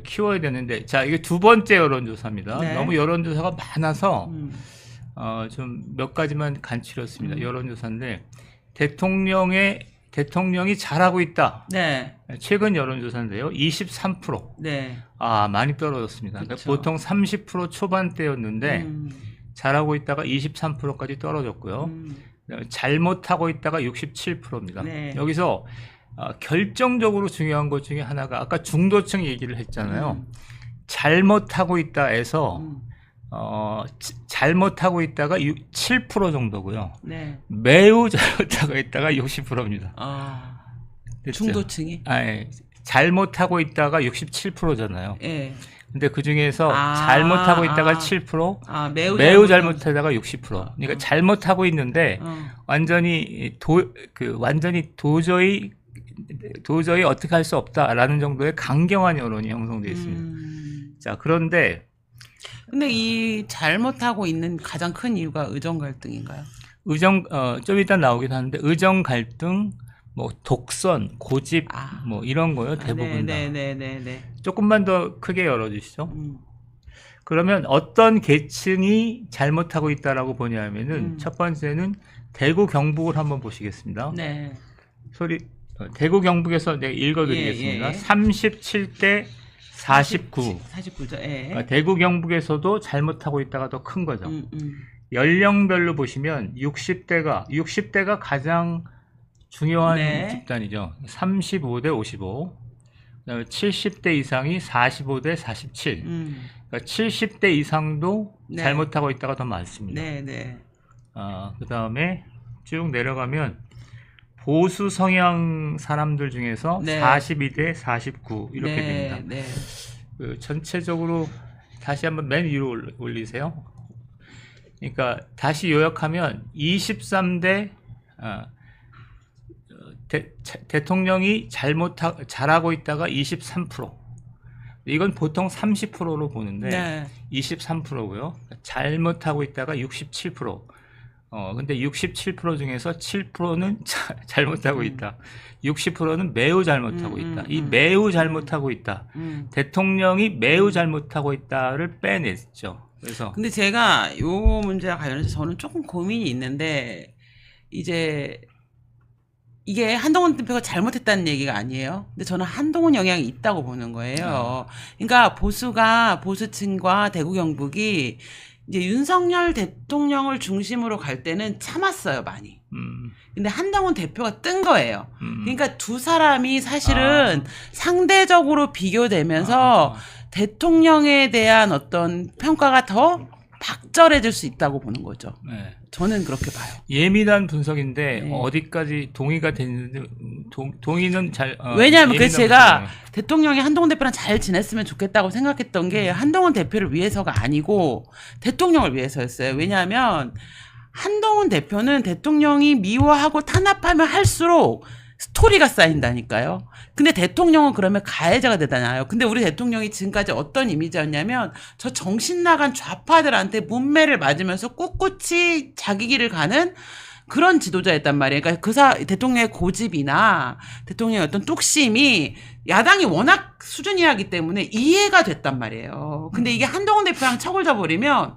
키워야 되는데. 자, 이게 두 번째 여론조사입니다. 너무 여론조사가 많아서 좀 몇 가지만 간추렸습니다. 여론조사인데 대통령이 잘하고 있다. 최근 여론조사인데요. 23%. 많이 떨어졌습니다. 그러니까 보통 30% 초반대였는데 잘하고 있다가 23%까지 떨어졌고요. 잘못하고 있다가 67%입니다. 여기서 결정적으로 중요한 것 중에 하나가 아까 중도층 얘기를 했잖아요. 잘못하고 있다에서 잘못하고 있다가 7% 정도고요. 매우 잘못하고 있다가 60%입니다. 중도층이? 잘못하고 있다가 67%잖아요. 근데 그 중에서 잘못하고 있다가 7%, 매우 잘못하다가 60%. 그러니까 잘못하고 있는데 완전히 도저히 어떻게 할 수 없다라는 정도의 강경한 여론이 형성되어 있습니다. 자, 그런데 근데 이 잘못하고 있는 가장 큰 이유가 의정 갈등인가요? 좀 이따 나오긴 하는데 의정 갈등, 뭐 독선, 고집, 뭐 이런 거요 대부분 다. 네네네네. 조금만 더 크게 열어주시죠. 그러면 어떤 계층이 잘못하고 있다라고 보냐면은 첫 번째는 대구 경북을 한번 보시겠습니다. 네. 대구 경북에서 내가 읽어드리겠습니다. 37대 49. 49죠. 예. 그러니까 대구 경북에서도 잘못하고 있다가 더 큰 거죠. 연령별로 보시면 60대가 가장 중요한 집단이죠. 35대 55. 그다음에 70대 이상이 45대 47. 그러니까 70대 이상도 잘못하고 있다가 더 많습니다. 네. 그다음에 쭉 내려가면 보수 성향 사람들 중에서 42대 49 이렇게 됩니다. 그 전체적으로 다시 한번 맨 위로 올리세요. 그러니까 다시 요약하면 23대 대통령이 잘하고 있다가 23%. 이건 보통 30%로 보는데 23%고요. 잘못하고 있다가 67%. 근데 67% 중에서 7%는 잘못하고 있다. 60%는 매우 잘못하고 있다. 이 매우 잘못하고 있다. 대통령이 매우 잘못하고 있다를 빼냈죠. 그래서 근데 제가 요 문제와 관련해서 저는 조금 고민이 있는데 이제 이게 한동훈 대표가 잘못했다는 얘기가 아니에요. 근데 저는 한동훈 영향이 있다고 보는 거예요. 그러니까 보수층과 대구 경북이 이제 윤석열 대통령을 중심으로 갈 때는 참았어요, 많이. 근데 한동훈 대표가 뜬 거예요. 그러니까 두 사람이 사실은 상대적으로 비교되면서 대통령에 대한 어떤 평가가 더 박절해질 수 있다고 보는 거죠. 저는 그렇게 봐요. 예민한 분석인데 어디까지 동의가 됐는지 동의는 잘 왜냐하면 그래서 제가 대통령이 한동훈 대표랑 잘 지냈으면 좋겠다고 생각했던 게 한동훈 대표를 위해서가 아니고 대통령을 위해서였어요. 왜냐하면 한동훈 대표는 대통령이 미워하고 탄압하면 할수록 스토리가 쌓인다니까요. 근데 대통령은 그러면 가해자가 되잖아요. 근데 우리 대통령이 지금까지 어떤 이미지였냐면 저 정신 나간 좌파들한테 문매를 맞으면서 꿋꿋이 자기 길을 가는 그런 지도자였단 말이에요. 그러니까 대통령의 고집이나 대통령의 어떤 뚝심이 야당이 워낙 수준 이하기 때문에 이해가 됐단 말이에요. 근데 이게 한동훈 대표랑 척을 져버리면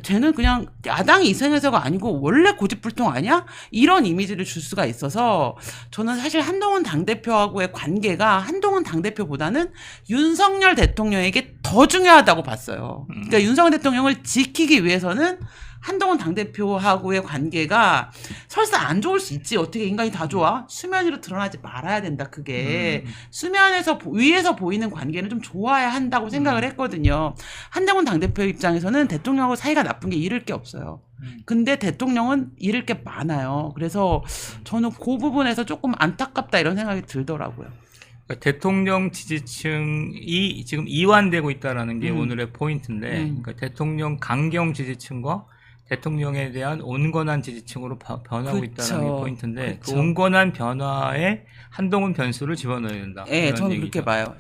쟤는 그냥 야당이 이상해서가 아니고 원래 고집불통 아니야? 이런 이미지를 줄 수가 있어서 저는 사실 한동훈 당대표하고의 관계가 한동훈 당대표보다는 윤석열 대통령에게 더 중요하다고 봤어요. 그러니까 윤석열 대통령을 지키기 위해서는 한동훈 당대표하고의 관계가 설사 안 좋을 수 있지. 어떻게 인간이 다 좋아? 수면 위로 드러나지 말아야 된다. 그게 수면에서 위에서 보이는 관계는 좀 좋아야 한다고 생각을 했거든요. 한동훈 당대표 입장에서는 대통령하고 사이가 나쁜 게 잃을 게 없어요. 근데 대통령은 잃을 게 많아요. 그래서 저는 그 부분에서 조금 안타깝다 이런 생각이 들더라고요. 그러니까 대통령 지지층이 지금 이완되고 있다는 게 오늘의 포인트인데 그러니까 대통령 강경 지지층과 대통령에 대한 온건한 지지층으로 변하고 있다는 게 포인트인데 그 온건한 변화에 한동훈 변수를 집어넣어야 된다. 네, 저는 얘기죠. 그렇게 봐요.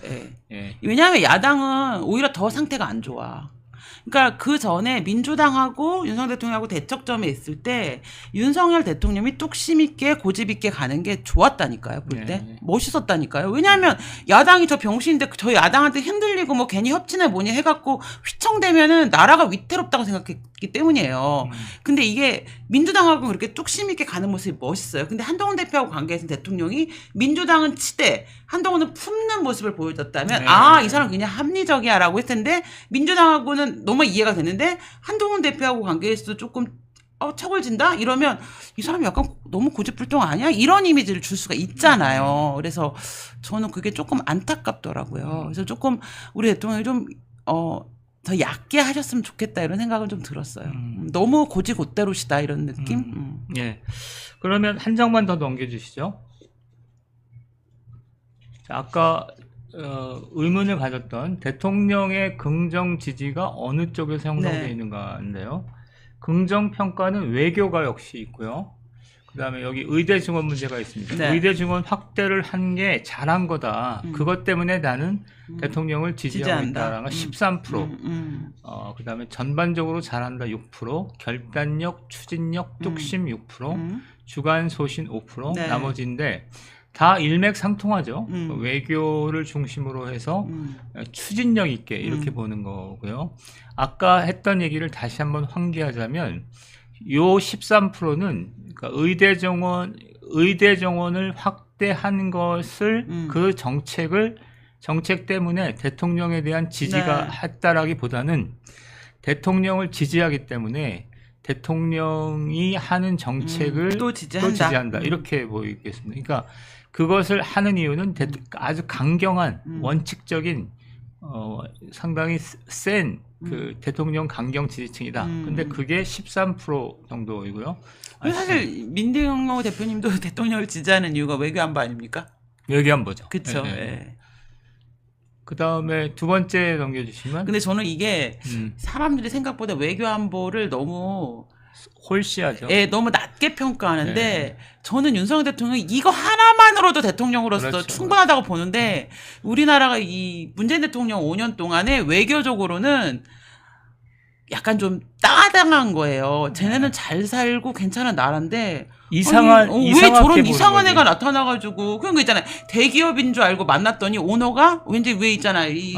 왜냐하면 야당은 오히려 더 상태가 안 좋아. 그러니까 그 전에 민주당하고 윤석열 대통령하고 대척점에 있을 때 윤석열 대통령이 뚝심 있게 고집 있게 가는 게 좋았다니까요. 볼 때 멋있었다니까요. 왜냐하면 야당이 저 병신인데 저 야당한테 흔들리고 뭐 괜히 협치네 뭐니 해갖고 휘청대면은 나라가 위태롭다고 생각했기 때문이에요. 근데 이게 민주당하고 그렇게 뚝심 있게 가는 모습이 멋있어요. 근데 한동훈 대표하고 관계에서 대통령이 민주당은 치되 한동훈은 품는 모습을 보여줬다면 이 사람 그냥 합리적이야라고 했을 텐데 민주당하고는 너무 이해가 되는데 한동훈 대표하고 관계에서도 조금 척을 진다? 이러면 이 사람이 약간 너무 고집불통 아니야? 이런 이미지를 줄 수가 있잖아요. 그래서 저는 그게 조금 안타깝더라고요. 그래서 조금 우리 대통령이 좀 더 얕게 하셨으면 좋겠다 이런 생각을 좀 들었어요. 너무 고지곧대로시다 이런 느낌? 예. 그러면 한 장만 더 넘겨주시죠. 자, 아까 의문을 가졌던 대통령의 긍정 지지가 어느 쪽에서 형성되어 네. 있는가인데요. 긍정 평가는 외교가 역시 있고요. 그다음에 여기 의대 증원 문제가 있습니다. 네. 의대 증원 확대를 한 게 잘한 거다. 그것 때문에 나는 대통령을 지지하고 지지한다. 있다라는 13%. 그다음에 전반적으로 잘한다 6%, 결단력, 추진력, 뚝심 6%, 주관 소신 5%, 네. 나머지인데 다 일맥상통하죠. 외교를 중심으로 해서 추진력 있게 이렇게 보는 거고요. 아까 했던 얘기를 다시 한번 환기하자면 요 13%는 그러니까 의대 정원을 확대한 것을 그 정책 때문에 대통령에 대한 지지가 네. 했다라기보다는 대통령을 지지하기 때문에 대통령이 하는 정책을 또 지지한다. 이렇게 보이겠습니다. 그러니까 그것을 하는 이유는 아주 강경한 원칙적인 상당히 센 그 대통령 강경 지지층이다. 근데 그게 13% 정도이고요. 사실 민대영 대표님도 대통령을 지지하는 이유가 외교안보 아닙니까? 외교안보죠. 그렇죠. 네. 예. 그 다음에 두 번째 넘겨주시면. 근데 저는 이게 사람들이 생각보다 외교안보를 너무 홀시하죠. 너무 낮게 평가하는데 네. 저는 윤석열 대통령이 이거 하나만으로도 대통령으로서 그렇죠. 충분하다고 보는데 우리나라가 이 문재인 대통령 5년 동안에 외교적으로는 약간 좀 따당한 거예요. 쟤네는 잘 살고 괜찮은 나라인데 왜 저런 이상한 애가 나타나가지고 그런 거 있잖아요. 대기업인 줄 알고 만났더니 오너가 왠지 왜 있잖아요. 이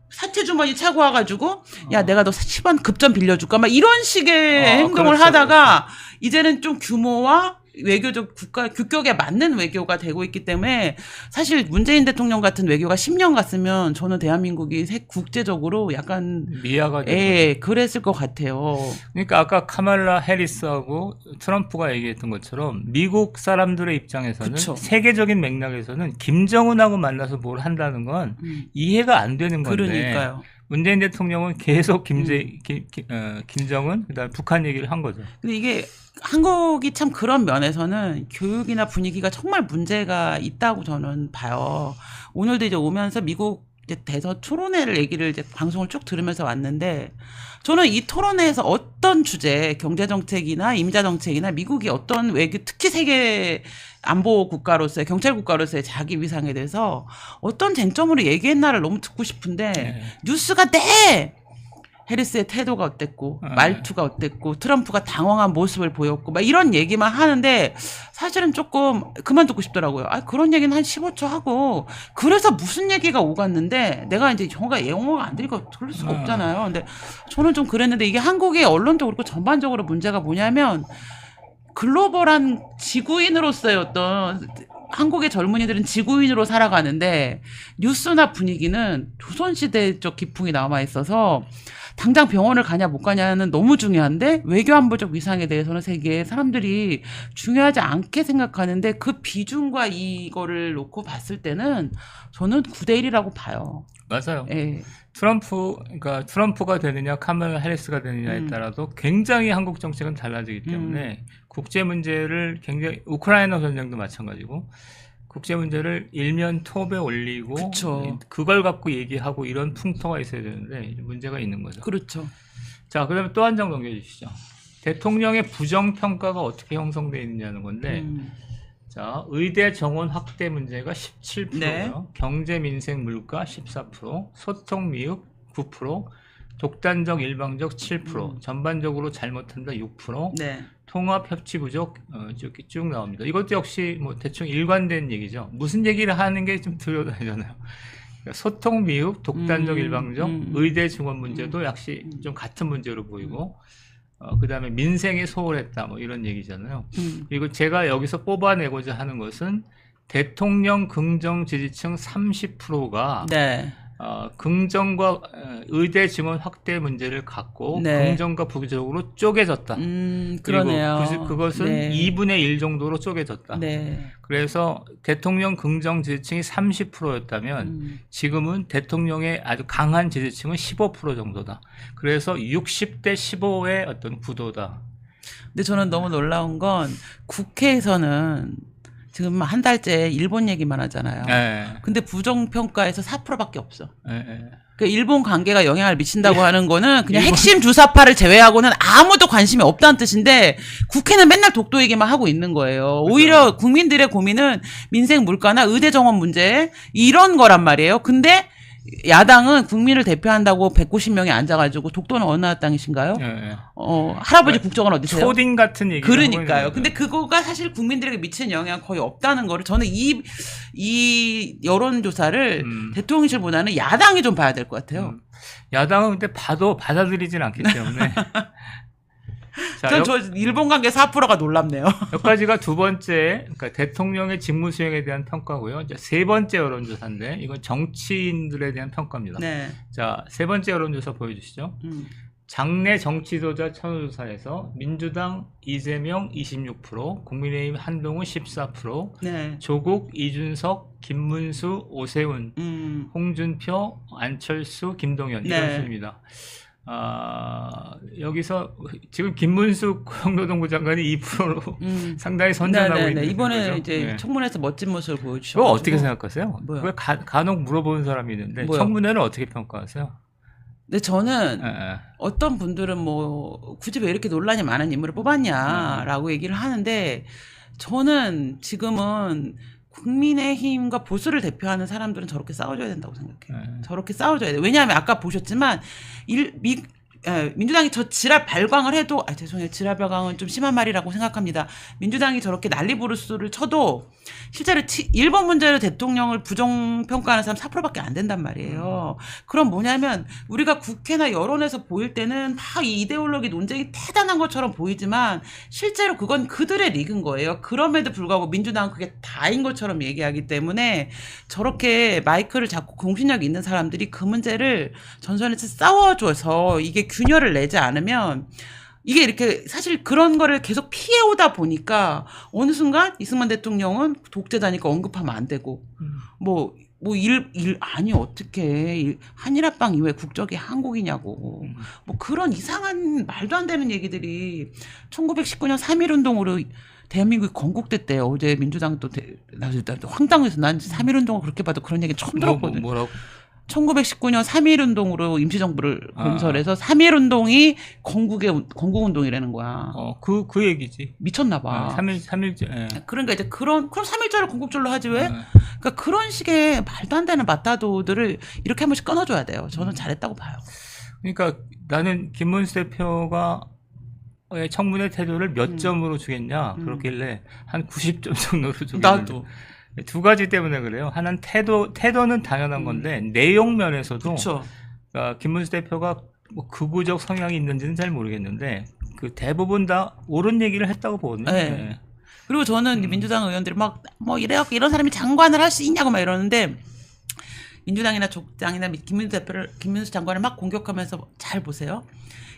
사채 주머니 차고 와가지고 야 내가 너 10원 급전 빌려줄까 막 이런 식의 행동을 그렇죠, 하다가 이제는 좀 규모와 외교적 국가 규격에 맞는 외교가 되고 있기 때문에 사실 문재인 대통령 같은 외교가 10년 갔으면 저는 대한민국이 국제적으로 약간 미아가 그랬을 것 같아요. 그러니까 아까 카말라 해리스하고 트럼프가 얘기했던 것처럼 미국 사람들의 입장에서는 그쵸. 세계적인 맥락에서는 김정은하고 만나서 뭘 한다는 건 이해가 안 되는 건데 그러니까요. 문재인 대통령은 계속 김정은 그다음에 북한 얘기를 한 거죠. 근데 이게 한국이 참 그런 면에서는 교육이나 분위기가 정말 문제가 있다고 저는 봐요. 오늘도 이제 오면서 미국 이제 대선 토론회를 얘기를 이제 방송을 쭉 들으면서 왔는데 저는 이 토론회에서 어떤 주제, 경제 정책이나 임자 정책이나 미국이 어떤 외교, 특히 세계 안보 국가로서의 경찰 국가로서의 자기 위상에 대해서 어떤 쟁점으로 얘기했나를 너무 듣고 싶은데 뉴스가 해리스의 태도가 어땠고 말투가 어땠고 트럼프가 당황한 모습을 보였고 막 이런 얘기만 하는데 사실은 조금 그만 듣고 싶더라고요. 그런 얘기는 한 15초 하고 그래서 무슨 얘기가 오갔는데 내가 이제 영어가 안 되니까 들을 수가 없잖아요. 근데 저는 좀 그랬는데 이게 한국의 언론도 그렇고 전반적으로 문제가 뭐냐면 글로벌한 지구인으로서의 어떤 한국의 젊은이들은 지구인으로 살아가는데 뉴스나 분위기는 조선시대적 기풍이 남아있어서 당장 병원을 가냐 못 가냐는 너무 중요한데 외교안보적 위상에 대해서는 세계에 사람들이 중요하지 않게 생각하는데 그 비중과 이거를 놓고 봤을 때는 저는 9대1이라고 봐요. 맞아요. 예. 그러니까 트럼프가 되느냐 카멀라 해리스가 되느냐에 따라도 굉장히 한국 정책은 달라지기 때문에 국제 문제를 굉장히 우크라이나 전쟁도 마찬가지고 국제 문제를 일면 톱에 올리고 그쵸. 그걸 갖고 얘기하고 이런 풍토가 있어야 되는데 문제가 있는 거죠. 그렇죠. 자, 그다음에 또 한 장 넘겨주시죠. 대통령의 부정평가가 어떻게 형성되어 있느냐는 건데 자, 의대 정원 확대 문제가 17%고요. 네. 경제, 민생, 물가 14%, 소통, 미흡 9%, 독단적, 일방적 7%, 전반적으로 잘못한다 6%, 네. 통합 협치 부족 이렇게 쭉 나옵니다. 이것도 역시 뭐 대충 일관된 얘기죠. 무슨 얘기를 하는 게 좀 들여다니잖아요. 그러니까 소통, 미흡, 독단적, 일방적, 의대 증원 문제도 역시 좀 같은 문제로 보이고. 그다음에 민생에 소홀했다 뭐 이런 얘기잖아요. 그리고 제가 여기서 뽑아내고자 하는 것은 대통령 긍정 지지층 30%가 네. 긍정과 의대 증원 확대 문제를 갖고 네. 긍정과 부정적으로 쪼개졌다. 그러네요. 그리고 그것은 네. 2분의 1 정도로 쪼개졌다. 네. 그래서 대통령 긍정 지지층이 30%였다면 지금은 대통령의 아주 강한 지지층은 15% 정도다. 그래서 60대 15의 어떤 구도다. 근데 저는 너무 놀라운 건 국회에서는 지금 한 달째 일본 얘기만 하잖아요. 네. 근데 부정평가에서 4%밖에 없어. 네. 그러니까 일본 관계가 영향을 미친다고 하는 거는 그냥 핵심 주사파를 제외하고는 아무도 관심이 없다는 뜻인데 국회는 맨날 독도 얘기만 하고 있는 거예요. 오히려 국민들의 고민은 민생 물가나 의대 정원 문제 이런 거란 말이에요. 근데 야당은 국민을 대표한다고 190명이 앉아가지고 독도는 어느 나라 땅이신가요? 네. 할아버지 국적은 어디세요? 초딩 같은 얘기. 그러니까요. 근데 그거가 사실 국민들에게 미치는 영향 거의 없다는 거를 저는 이 여론조사를 대통령실보다는 야당이 좀 봐야 될 것 같아요. 야당은 근데 봐도 받아들이진 않기 때문에. 자, 저 일본 관계 4%가 놀랍네요. 여기까지가 두 번째, 그러니까 대통령의 직무 수행에 대한 평가고요. 이제 세 번째 여론조사인데 이건 정치인들에 대한 평가입니다. 네. 자, 세 번째 여론조사 보여주시죠. 장내 정치도자 천호조사에서 민주당 이재명 26%, 국민의힘 한동훈 14%, 네. 조국, 이준석, 김문수, 오세훈, 홍준표, 안철수, 김동연 이런 네. 순입니다. 여기서 지금 김문수 고용노동부 장관이 2%로 상당히 선전하고 있는 이번에 거죠? 이제 네. 청문회에서 멋진 모습을 보여주셨고 그거 어떻게 생각하세요? 뭐요? 왜 간혹 물어보는 사람이 있는데 뭐요? 청문회를 어떻게 평가하세요? 근데 저는 네. 어떤 분들은 뭐 굳이 왜 이렇게 논란이 많은 인물을 뽑았냐라고 얘기를 하는데 저는 지금은 국민의힘과 보수를 대표하는 사람들은 저렇게 싸워줘야 된다고 생각해요. 저렇게 싸워줘야 돼요. 왜냐하면 아까 보셨지만 민주당이 저 지랄 발광을 해도 죄송해요. 지랄 발광은 좀 심한 말이라고 생각합니다. 민주당이 저렇게 난리부르스를 쳐도 실제로 일본 문제로 대통령을 부정평가하는 사람 4%밖에 안 된단 말이에요. 그럼 뭐냐면 우리가 국회나 여론에서 보일 때는 막 이 이데올로기 논쟁이 대단한 것처럼 보이지만 실제로 그건 그들의 리그인 거예요. 그럼에도 불구하고 민주당은 그게 다인 것처럼 얘기하기 때문에 저렇게 마이크를 잡고 공신력 있는 사람들이 그 문제를 전선에서 싸워줘서 이게 균열을 내지 않으면 이게 이렇게 사실 그런 거를 계속 피해오다 보니까 어느 순간 이승만 대통령은 독재자니까 언급하면 안 되고 아니 어떻게 한일합방 이후에 국적이 한국이냐고 뭐 그런 이상한 말도 안 되는 얘기들이 1919년 3.1운동으로 대한민국이 건국됐대요. 어제 민주당 또 황당해서 난 3.1운동을 그렇게 봐도 그런 얘기 처음 들었거든요. 뭐라고? 1919년 3.1운동으로 임시정부를 건설해서 3.1운동이 건국운동이라는 거야. 그 얘기지. 미쳤나봐. 3.1절. 예. 그러니까 이제 그럼 3.1절을 건국절로 하지 왜? 그러니까 그런 식의 말도 안 되는 맞다도들을 이렇게 한 번씩 끊어줘야 돼요. 저는 잘했다고 봐요. 그러니까 나는 김문수 대표가 청문회 태도를 몇 점으로 주겠냐 그렇길래 한 90점 정도로 주겠는데 나도. 두 가지 때문에 그래요. 하나는 태도는 당연한 건데 내용 면에서도 그러니까 김문수 대표가 뭐 극우적 성향이 있는지는 잘 모르겠는데 그 대부분 다 옳은 얘기를 했다고 보거든요. 네. 네. 그리고 저는 민주당 의원들이 막 뭐 이래갖고 이런 사람이 장관을 할 수 있냐고 막 이러는데 민주당이나 족당이나 김문수 장관을 막 공격하면서 잘 보세요.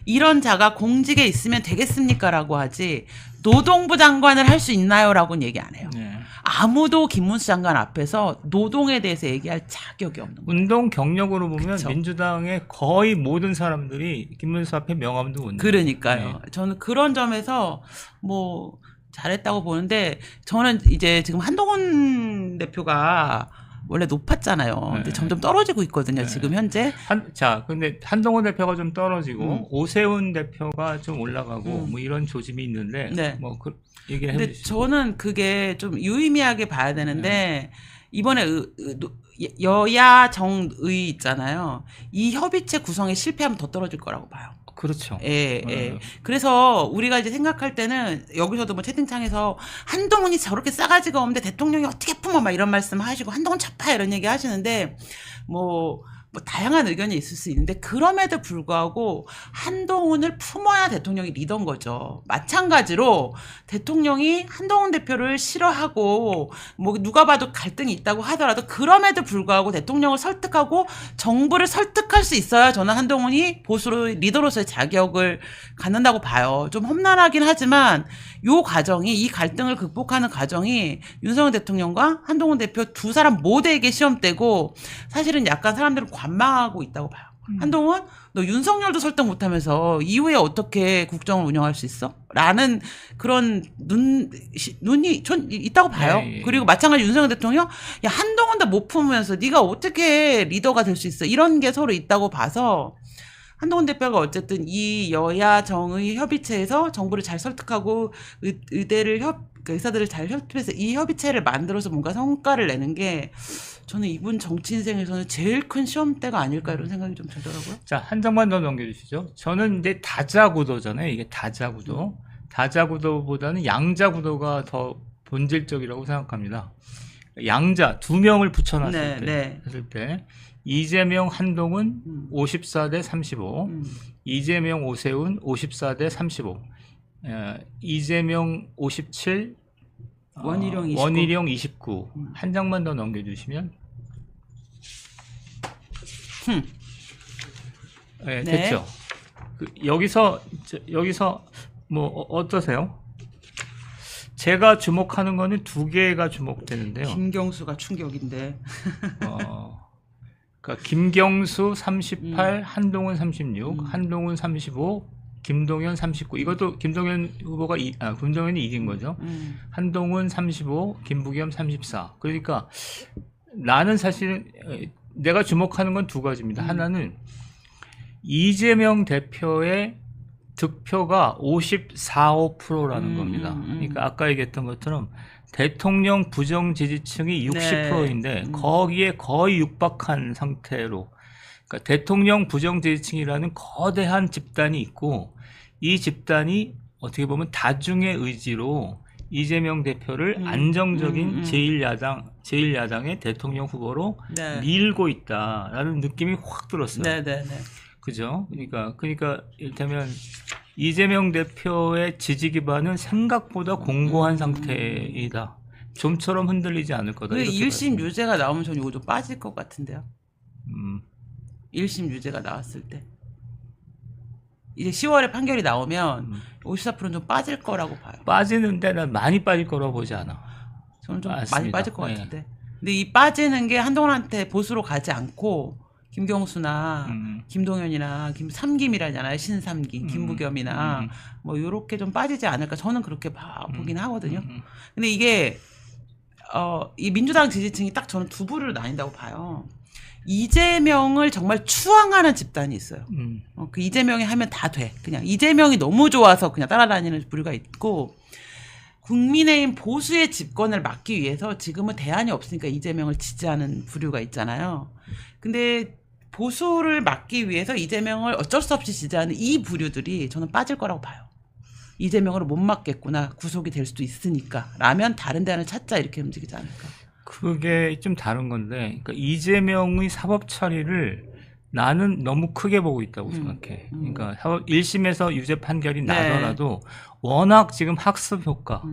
이런 자가 공직에 있으면 되겠습니까라고 하지 노동부 장관을 할 수 있나요라고는 얘기 안 해요. 네. 아무도 김문수 장관 앞에서 노동에 대해서 얘기할 자격이 없는 거예요. 운동 경력으로 보면 그쵸. 민주당의 거의 모든 사람들이 김문수 앞에 명함도 못 내요. 그러니까요. 네. 저는 그런 점에서 뭐 잘했다고 보는데 저는 이제 지금 한동훈 대표가 원래 높았잖아요. 근데 점점 떨어지고 있거든요. 지금 현재. 근데 한동훈 대표가 좀 떨어지고 오세훈 대표가 좀 올라가고 뭐 이런 조짐이 있는데 뭐 그 얘기를 근데 해주시죠. 저는 그게 좀 유의미하게 봐야 되는데 이번에 여야 정의 있잖아요. 이 협의체 구성에 실패하면 더 떨어질 거라고 봐요. 그렇죠. 예. 그래서 우리가 이제 생각할 때는 여기서도 뭐 채팅창에서 한동훈이 저렇게 싸가지가 없는데 대통령이 어떻게 품어 막 이런 말씀 하시고 한동훈 차파 이런 얘기 하시는데 뭐 다양한 의견이 있을 수 있는데 그럼에도 불구하고 한동훈을 품어야 대통령이 리더인 거죠. 마찬가지로 대통령이 한동훈 대표를 싫어하고 뭐 누가 봐도 갈등이 있다고 하더라도 그럼에도 불구하고 대통령을 설득하고 정부를 설득할 수 있어야 저는 한동훈이 보수 리더로서의 자격을 갖는다고 봐요. 좀 험난하긴 하지만 이 갈등을 극복하는 과정이 윤석열 대통령과 한동훈 대표 두 사람 모두에게 시험대고 사실은 약간 사람들은 관망하고 있다고 봐요. 한동훈, 너 윤석열도 설득 못하면서 이후에 어떻게 국정을 운영할 수 있어? 라는 그런 눈이 전 있다고 봐요. 예, 예. 그리고 마찬가지 윤석열 대통령, 야, 한동훈도 못 품으면서 네가 어떻게 리더가 될 수 있어? 이런 게 서로 있다고 봐서 한동훈 대표가 어쨌든 이 여야 정의 협의체에서 정부를 잘 설득하고 의사들을 잘 협의해서 이 협의체를 만들어서 뭔가 성과를 내는 게 저는 이분 정치 인생에서는 제일 큰 시험대가 아닐까 이런 생각이 좀 들더라고요. 자, 한 장만 더 넘겨주시죠. 저는 이제 다자구도잖아요. 이게 다자구도. 다자구도보다는 양자구도가 더 본질적이라고 생각합니다. 양자, 두 명을 붙여놨을 때 이재명, 한동훈 54대 35, 이재명, 오세훈 54대 35, 이재명 57, 원희룡 29. 한 장만 더 넘겨주시면 네, 됐죠. 여기서 뭐 어떠세요? 제가 주목하는 거는 두 개가 주목되는데요. 김경수가 충격인데. 그러니까 김경수 38, 한동훈 36, 한동훈 35, 김동연 39. 이것도 김동연 후보가 김동연이 이긴 거죠. 한동훈 35, 김부겸 34. 그러니까 나는 사실은 내가 주목하는 건 두 가지입니다. 하나는 이재명 대표의 득표가 54~5%라는 겁니다. 그러니까 아까 얘기했던 것처럼 대통령 부정 지지층이 60%인데 거기에 거의 육박한 상태로, 그러니까 대통령 부정 지지층이라는 거대한 집단이 있고, 이 집단이 어떻게 보면 다중의 의지로 이재명 대표를 안정적인 제1야당의 대통령 후보로 밀고 있다라는 느낌이 확 들었어요. 그죠? 그러니까 이를테면 이재명 대표의 지지 기반은 생각보다 공고한 상태이다. 좀처럼 흔들리지 않을 거다. 1심 유죄가 나오면 전 이거 좀 빠질 것 같은데요. 1심 유죄가 나왔을 때. 이제 10월에 판결이 나오면 54%는 좀 빠질 거라고 봐요. 빠지는데 난 많이 빠질 거라고 보지 않아. 저는 좀 많이 빠질 것 같은데. 근데 이 빠지는 게 한동훈한테 보수로 가지 않고 김경수나 김동연이나 삼김이라잖아요. 신삼김, 김부겸이나 뭐 요렇게 좀 빠지지 않을까. 저는 그렇게 보긴 하거든요. 근데 이게 이 민주당 지지층이 딱 저는 두 부류로 나뉜다고 봐요. 이재명을 정말 추앙하는 집단이 있어요. 그 이재명이 하면 다 돼. 그냥 이재명이 너무 좋아서 그냥 따라다니는 부류가 있고, 국민의힘 보수의 집권을 막기 위해서 지금은 대안이 없으니까 이재명을 지지하는 부류가 있잖아요. 근데 보수를 막기 위해서 이재명을 어쩔 수 없이 지지하는 이 부류들이 저는 빠질 거라고 봐요. 이재명으로 못 막겠구나, 구속이 될 수도 있으니까 라면 다른 대안을 찾자, 이렇게 움직이지 않을까. 그게 좀 다른 건데, 그러니까 이재명의 사법 처리를 나는 너무 크게 보고 있다고 생각해. 그러니까 1심에서 유죄 판결이 나더라도 워낙 지금 학습 효과,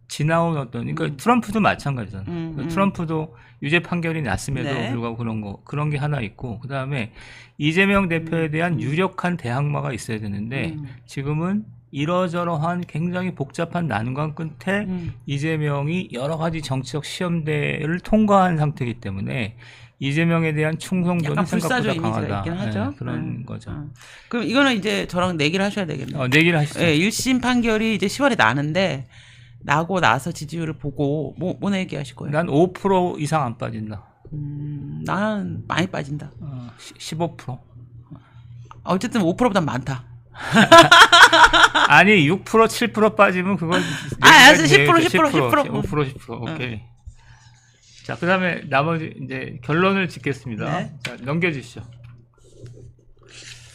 지나온 어떤, 그러니까 트럼프도 마찬가지잖아요. 트럼프도 유죄 판결이 났음에도 불구하고 그런 게 하나 있고, 그 다음에 이재명 대표에 대한 유력한 대항마가 있어야 되는데, 지금은 이러저러한 굉장히 복잡한 난관 끝에 이재명이 여러 가지 정치적 시험대를 통과한 상태이기 때문에 이재명에 대한 충성도는 생각보다 강하다. 있긴 하죠. 그런 거죠. 그럼 이거는 이제 저랑 내기를 하셔야 되겠네요. 내기를 하시죠. 1심 판결이 이제 10월에 나는데, 나고 나서 지지율을 보고 뭐 내기하실 거예요? 난 5% 이상 안 빠진다. 나는 많이 빠진다. 15%. 어쨌든 5%보다 많다. 아니 6% 7% 빠지면 그건 알았어. 10%. 5% 오케이. 자, 그다음에 나머지 이제 결론을 짓겠습니다. 자, 넘겨주시죠.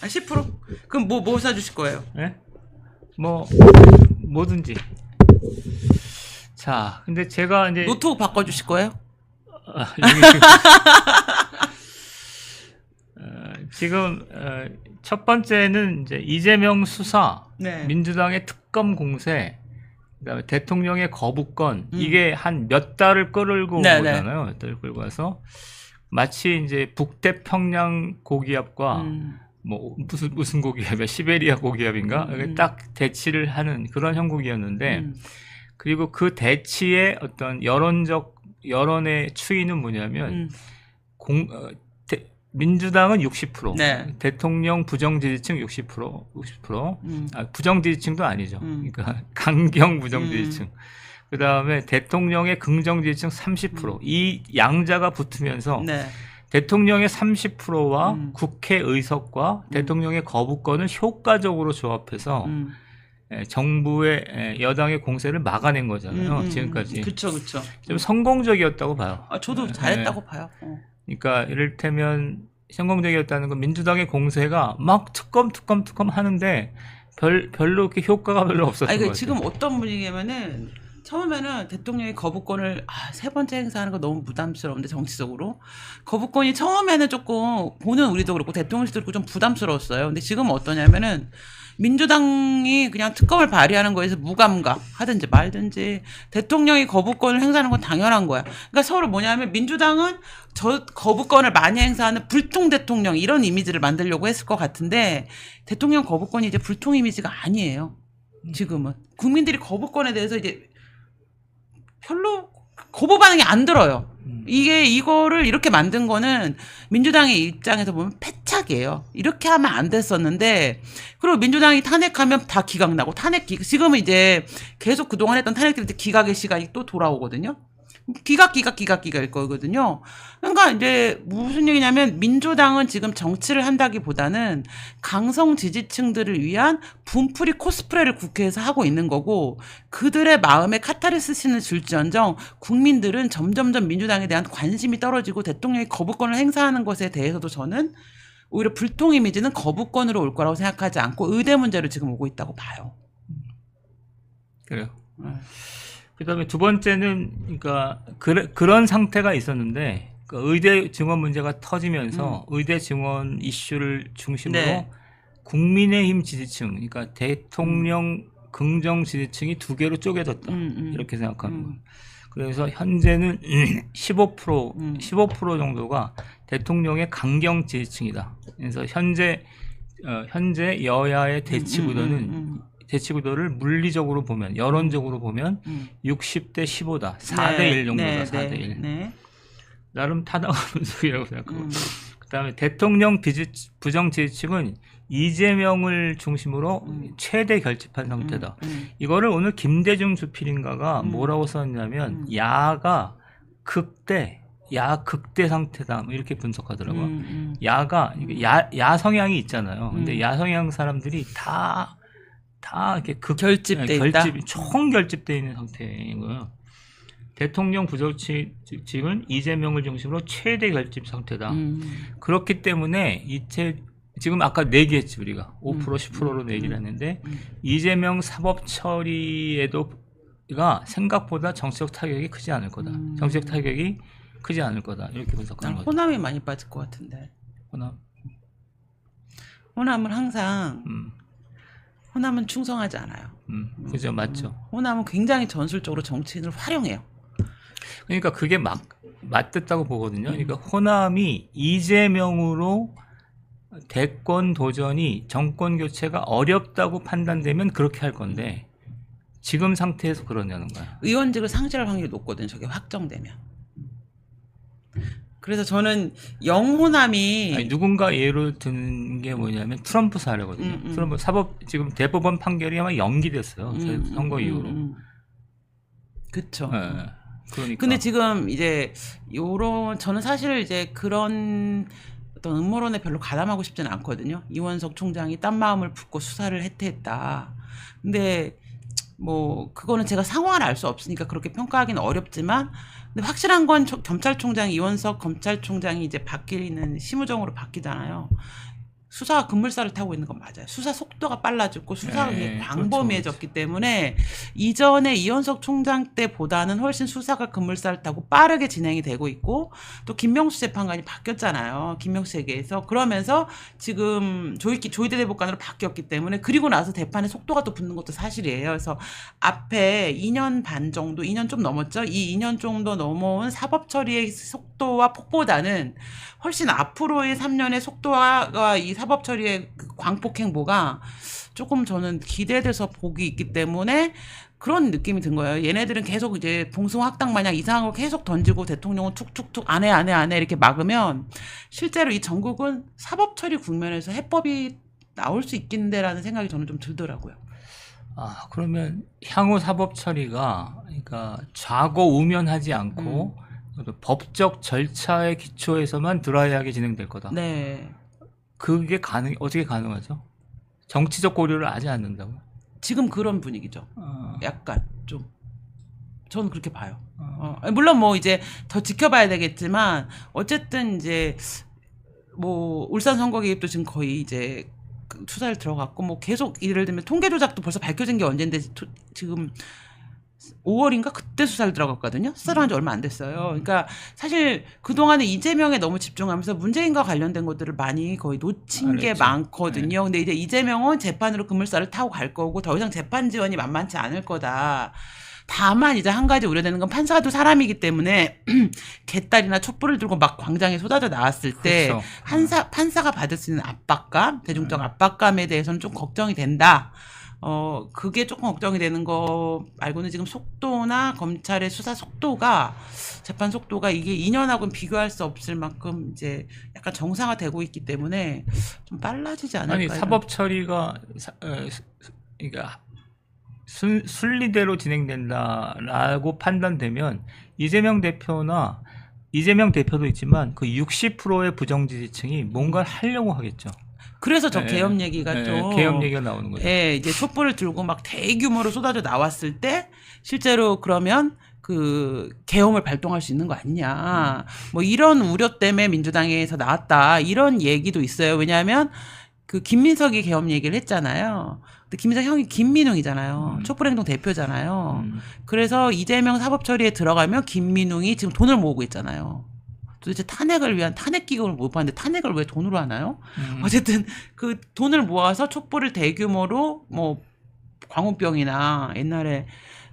10%? 그럼 뭐 사주실 거예요? 네? 뭐든지. 자, 근데 제가 이제 노트북 바꿔주실 거예요? 지금 첫 번째는 이제 이재명 수사, 민주당의 특검 공세, 그다음에 대통령의 거부권, 이게 한 몇 달을 끌고 오잖아요. 몇 달을 끌고 와서 마치 이제 북태평양 고기압과 뭐 무슨 고기압이야, 시베리아 고기압인가, 딱 대치를 하는 그런 형국이었는데, 그리고 그 대치의 어떤 여론의 추이는 뭐냐면 민주당은 60%, 네. 대통령 부정 지지층 60%. 부정 지지층도 아니죠. 그러니까 강경 부정 지지층. 그 다음에 대통령의 긍정 지지층 30%. 이 양자가 붙으면서 네. 대통령의 30%와 국회 의석과 대통령의 거부권을 효과적으로 조합해서 정부의 여당의 공세를 막아낸 거잖아요. 지금까지. 그렇죠, 그렇죠. 좀 성공적이었다고 봐요. 저도 잘했다고 봐요. 그러니까 이를테면 성공적이었다는 건 민주당의 공세가 막 특검 하는데 별로 이렇게 효과가 별로 없었던 것 같아요. 지금 어떤 분위기냐면은 처음에는 대통령이 거부권을 세 번째 행사하는 거 너무 부담스러운데 정치적으로 거부권이 처음에는 조금 보는 우리도 그렇고 대통령실도 그렇고 좀 부담스러웠어요. 근데 지금은 어떠냐면은 민주당이 그냥 특검을 발의하는 거에서 무감각 하든지 말든지 대통령이 거부권을 행사하는 건 당연한 거야. 그러니까 서로 뭐냐면 민주당은 저 거부권을 많이 행사하는 불통 대통령 이런 이미지를 만들려고 했을 것 같은데 대통령 거부권이 이제 불통 이미지가 아니에요. 지금은 국민들이 거부권에 대해서 이제 별로 거부 반응이 안 들어요. 이거를 이렇게 만든 거는 민주당의 입장에서 보면 패착이에요. 이렇게 하면 안 됐었는데, 그리고 민주당이 탄핵하면 다 기각나고, 지금은 이제 계속 그동안 했던 탄핵들이 기각의 시간이 또 돌아오거든요. 기각일 거거든요. 그러니까 이제 무슨 얘기냐면 민주당은 지금 정치를 한다기보다는 강성 지지층들을 위한 분풀이 코스프레를 국회에서 하고 있는 거고 그들의 마음에 카타르시스는 줄지언정 국민들은 점점점 민주당에 대한 관심이 떨어지고 대통령이 거부권을 행사하는 것에 대해서도 저는 오히려 불통 이미지는 거부권으로 올 거라고 생각하지 않고 의대 문제로 지금 오고 있다고 봐요. 그래요. 그다음에 두 번째는 그러니까 그런 상태가 있었는데 그 의대 증원 문제가 터지면서 의대 증원 이슈를 중심으로 네. 국민의힘 지지층, 그러니까 대통령 긍정 지지층이 두 개로 쪼개졌다 이렇게 생각하는 거예요. 그래서 현재는 15% 정도가 대통령의 강경 지지층이다. 그래서 현재 여야의 대치 구도를 물리적으로 보면 여론적으로 보면 60대 15다. 4대 1 정도다. 4대 1. 네. 나름 타당한 분석이라고 생각하고. 그다음에 대통령 부정 지지층은 이재명을 중심으로 최대 결집한 상태다. 이거를 오늘 김대중 주필인가가 뭐라고 썼냐면 야가 극대 상태다 뭐 이렇게 분석하더라고요. 야가 야 성향이 있잖아요. 근데 야 성향 사람들이 다 이렇게 결집돼 있다. 총 결집돼 있는 상태인 거예요. 대통령 부정지지층은 이재명을 중심으로 최대 결집 상태다. 그렇기 때문에 지금 아까 내기했지 우리가 5% 10%로 내기를 했는데 이재명 사법 처리에도가 생각보다 정치적 타격이 크지 않을 거다. 정치적 타격이 크지 않을 거다. 이렇게 분석하는 거죠. 호남이 많이 빠질 것 같은데. 호남은 항상 호남은 충성하지 않아요. 그죠, 맞죠. 호남은 굉장히 전술적으로 정치인을 활용해요. 그러니까 그게 맞댔다고 보거든요. 그러니까 호남이 이재명으로 대권 도전이 정권 교체가 어렵다고 판단되면 그렇게 할 건데 지금 상태에서 그러냐는 거야. 의원직을 상실할 확률이 높거든요. 저게 확정되면. 그래서 저는 영호남이 누군가 예로 드는 게 뭐냐면 트럼프 사례거든요. 트럼프 지금 대법원 판결이 아마 연기됐어요. 선거 이후로. 그렇죠. 네. 그러니까. 근데 지금 이제 저는 사실 이제 그런 어떤 음모론에 별로 가담하고 싶지는 않거든요. 이원석 총장이 딴 마음을 품고 수사를 했다. 근데 뭐 그거는 제가 상황을 알 수 없으니까 그렇게 평가하기는 어렵지만 근데 확실한 건 검찰총장 이원석 검찰총장이 이제 바뀌는 심우정으로 바뀌잖아요. 수사가 급물살을 타고 있는 건 맞아요. 수사 속도가 빨라졌고 수사가 광범위해졌기 때문에 이전에 이원석 총장 때보다는 훨씬 수사가 급물살을 타고 빠르게 진행이 되고 있고 또 김명수 재판관이 바뀌었잖아요. 김명수에게서 그러면서 지금 조희대 대법관으로 바뀌었기 때문에 그리고 나서 재판의 속도가 또 붙는 것도 사실이에요. 그래서 앞에 2년 반 정도, 2년 좀 넘었죠. 이 2년 정도 넘어온 사법 처리의 속도와 폭보다는 훨씬 앞으로의 3년의 속도와 이 사법 처리의 그 광폭 행보가 조금 저는 기대돼서 복이 있기 때문에 그런 느낌이 든 거예요. 얘네들은 계속 이제 봉숭아학당 마냥 이상한 거 계속 던지고 대통령은 툭툭툭 안 해 이렇게 막으면 실제로 이 전국은 사법 처리 국면에서 해법이 나올 수 있겠는데라는 생각이 저는 좀 들더라고요. 아, 그러면 향후 사법 처리가 그러니까 좌고우면하지 않고 법적 절차의 기초에서만 드라이하게 진행될 거다. 네. 그게 어떻게 가능하죠? 정치적 고려를 하지 않는다고요? 지금 그런 분위기죠. 약간 좀 저는 그렇게 봐요. 물론 뭐 이제 더 지켜봐야 되겠지만 어쨌든 이제 뭐 울산 선거 개입도 지금 거의 이제 그 수사를 들어갔고 뭐 계속 예를 들면 통계 조작도 벌써 밝혀진 게 언젠데 지금 5월인가 그때 수사를 들어갔거든요. 수사를 한 지 얼마 안 됐어요. 그러니까 사실 그동안에 이재명에 너무 집중하면서 문재인과 관련된 것들을 많이 거의 놓친 게 많거든요. 근데 이제 이재명은 재판으로 그물살을 타고 갈 거고 더 이상 재판 지원이 만만치 않을 거다. 다만 이제 한 가지 우려되는 건 판사도 사람이기 때문에 개딸이나 촛불을 들고 막 광장에 쏟아져 나왔을 때 그렇죠. 판사가 받을 수 있는 압박감, 대중적 압박감에 대해서는 좀 걱정이 된다. 그게 조금 걱정이 되는 거 말고는 지금 속도나 검찰의 수사 속도가 재판 속도가 이게 2년하고는 비교할 수 없을 만큼 이제 약간 정상화되고 있기 때문에 좀 빨라지지 않을까요? 아니 사법 처리가 그러니까 순리대로 진행된다라고 판단되면 이재명 대표도 있지만 그 60%의 부정지지층이 뭔가를 하려고 하겠죠. 그래서 저 계엄 얘기가 좀 계엄 얘기가 나오는 거죠. 예, 이제 촛불을 들고 막 대규모로 쏟아져 나왔을 때 실제로 그러면 그 계엄을 발동할 수 있는 거 아니냐. 뭐 이런 우려 때문에 민주당에서 나왔다. 이런 얘기도 있어요. 왜냐하면 그 김민석이 계엄 얘기를 했잖아요. 근데 김민석 형이 김민웅이잖아요. 촛불행동 대표잖아요. 그래서 이재명 사법 처리에 들어가면 김민웅이 지금 돈을 모으고 있잖아요. 도대체 탄핵을 위한 탄핵 기금을 못 봤는데 탄핵을 왜 돈으로 하나요? 어쨌든 그 돈을 모아서 촛불을 대규모로 뭐 광우병이나 옛날에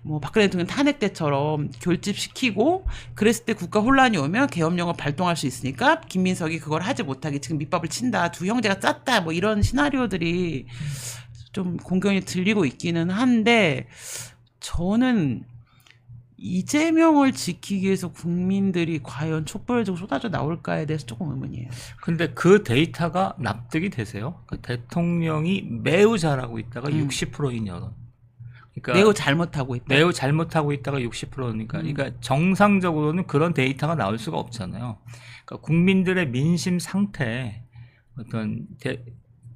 뭐 박근혜 대통령 탄핵 때처럼 결집시키고 그랬을 때 국가 혼란이 오면 계엄령을 발동할 수 있으니까 김민석이 그걸 하지 못하게 지금 밑밥을 친다. 두 형제가 짰다. 뭐 이런 시나리오들이 좀 공견이 들리고 있기는 한데 저는 이재명을 지키기 위해서 국민들이 과연 촛불을 들고 쏟아져 나올까에 대해서 조금 의문이에요. 근데 그 데이터가 납득이 되세요? 그 대통령이 매우 잘하고 있다가 60%인 여론. 그러니까 매우 잘못하고 있다. 매우 잘못하고 있다가 60%니까. 그러니까 정상적으로는 그런 데이터가 나올 수가 없잖아요. 그러니까 국민들의 민심 상태, 어떤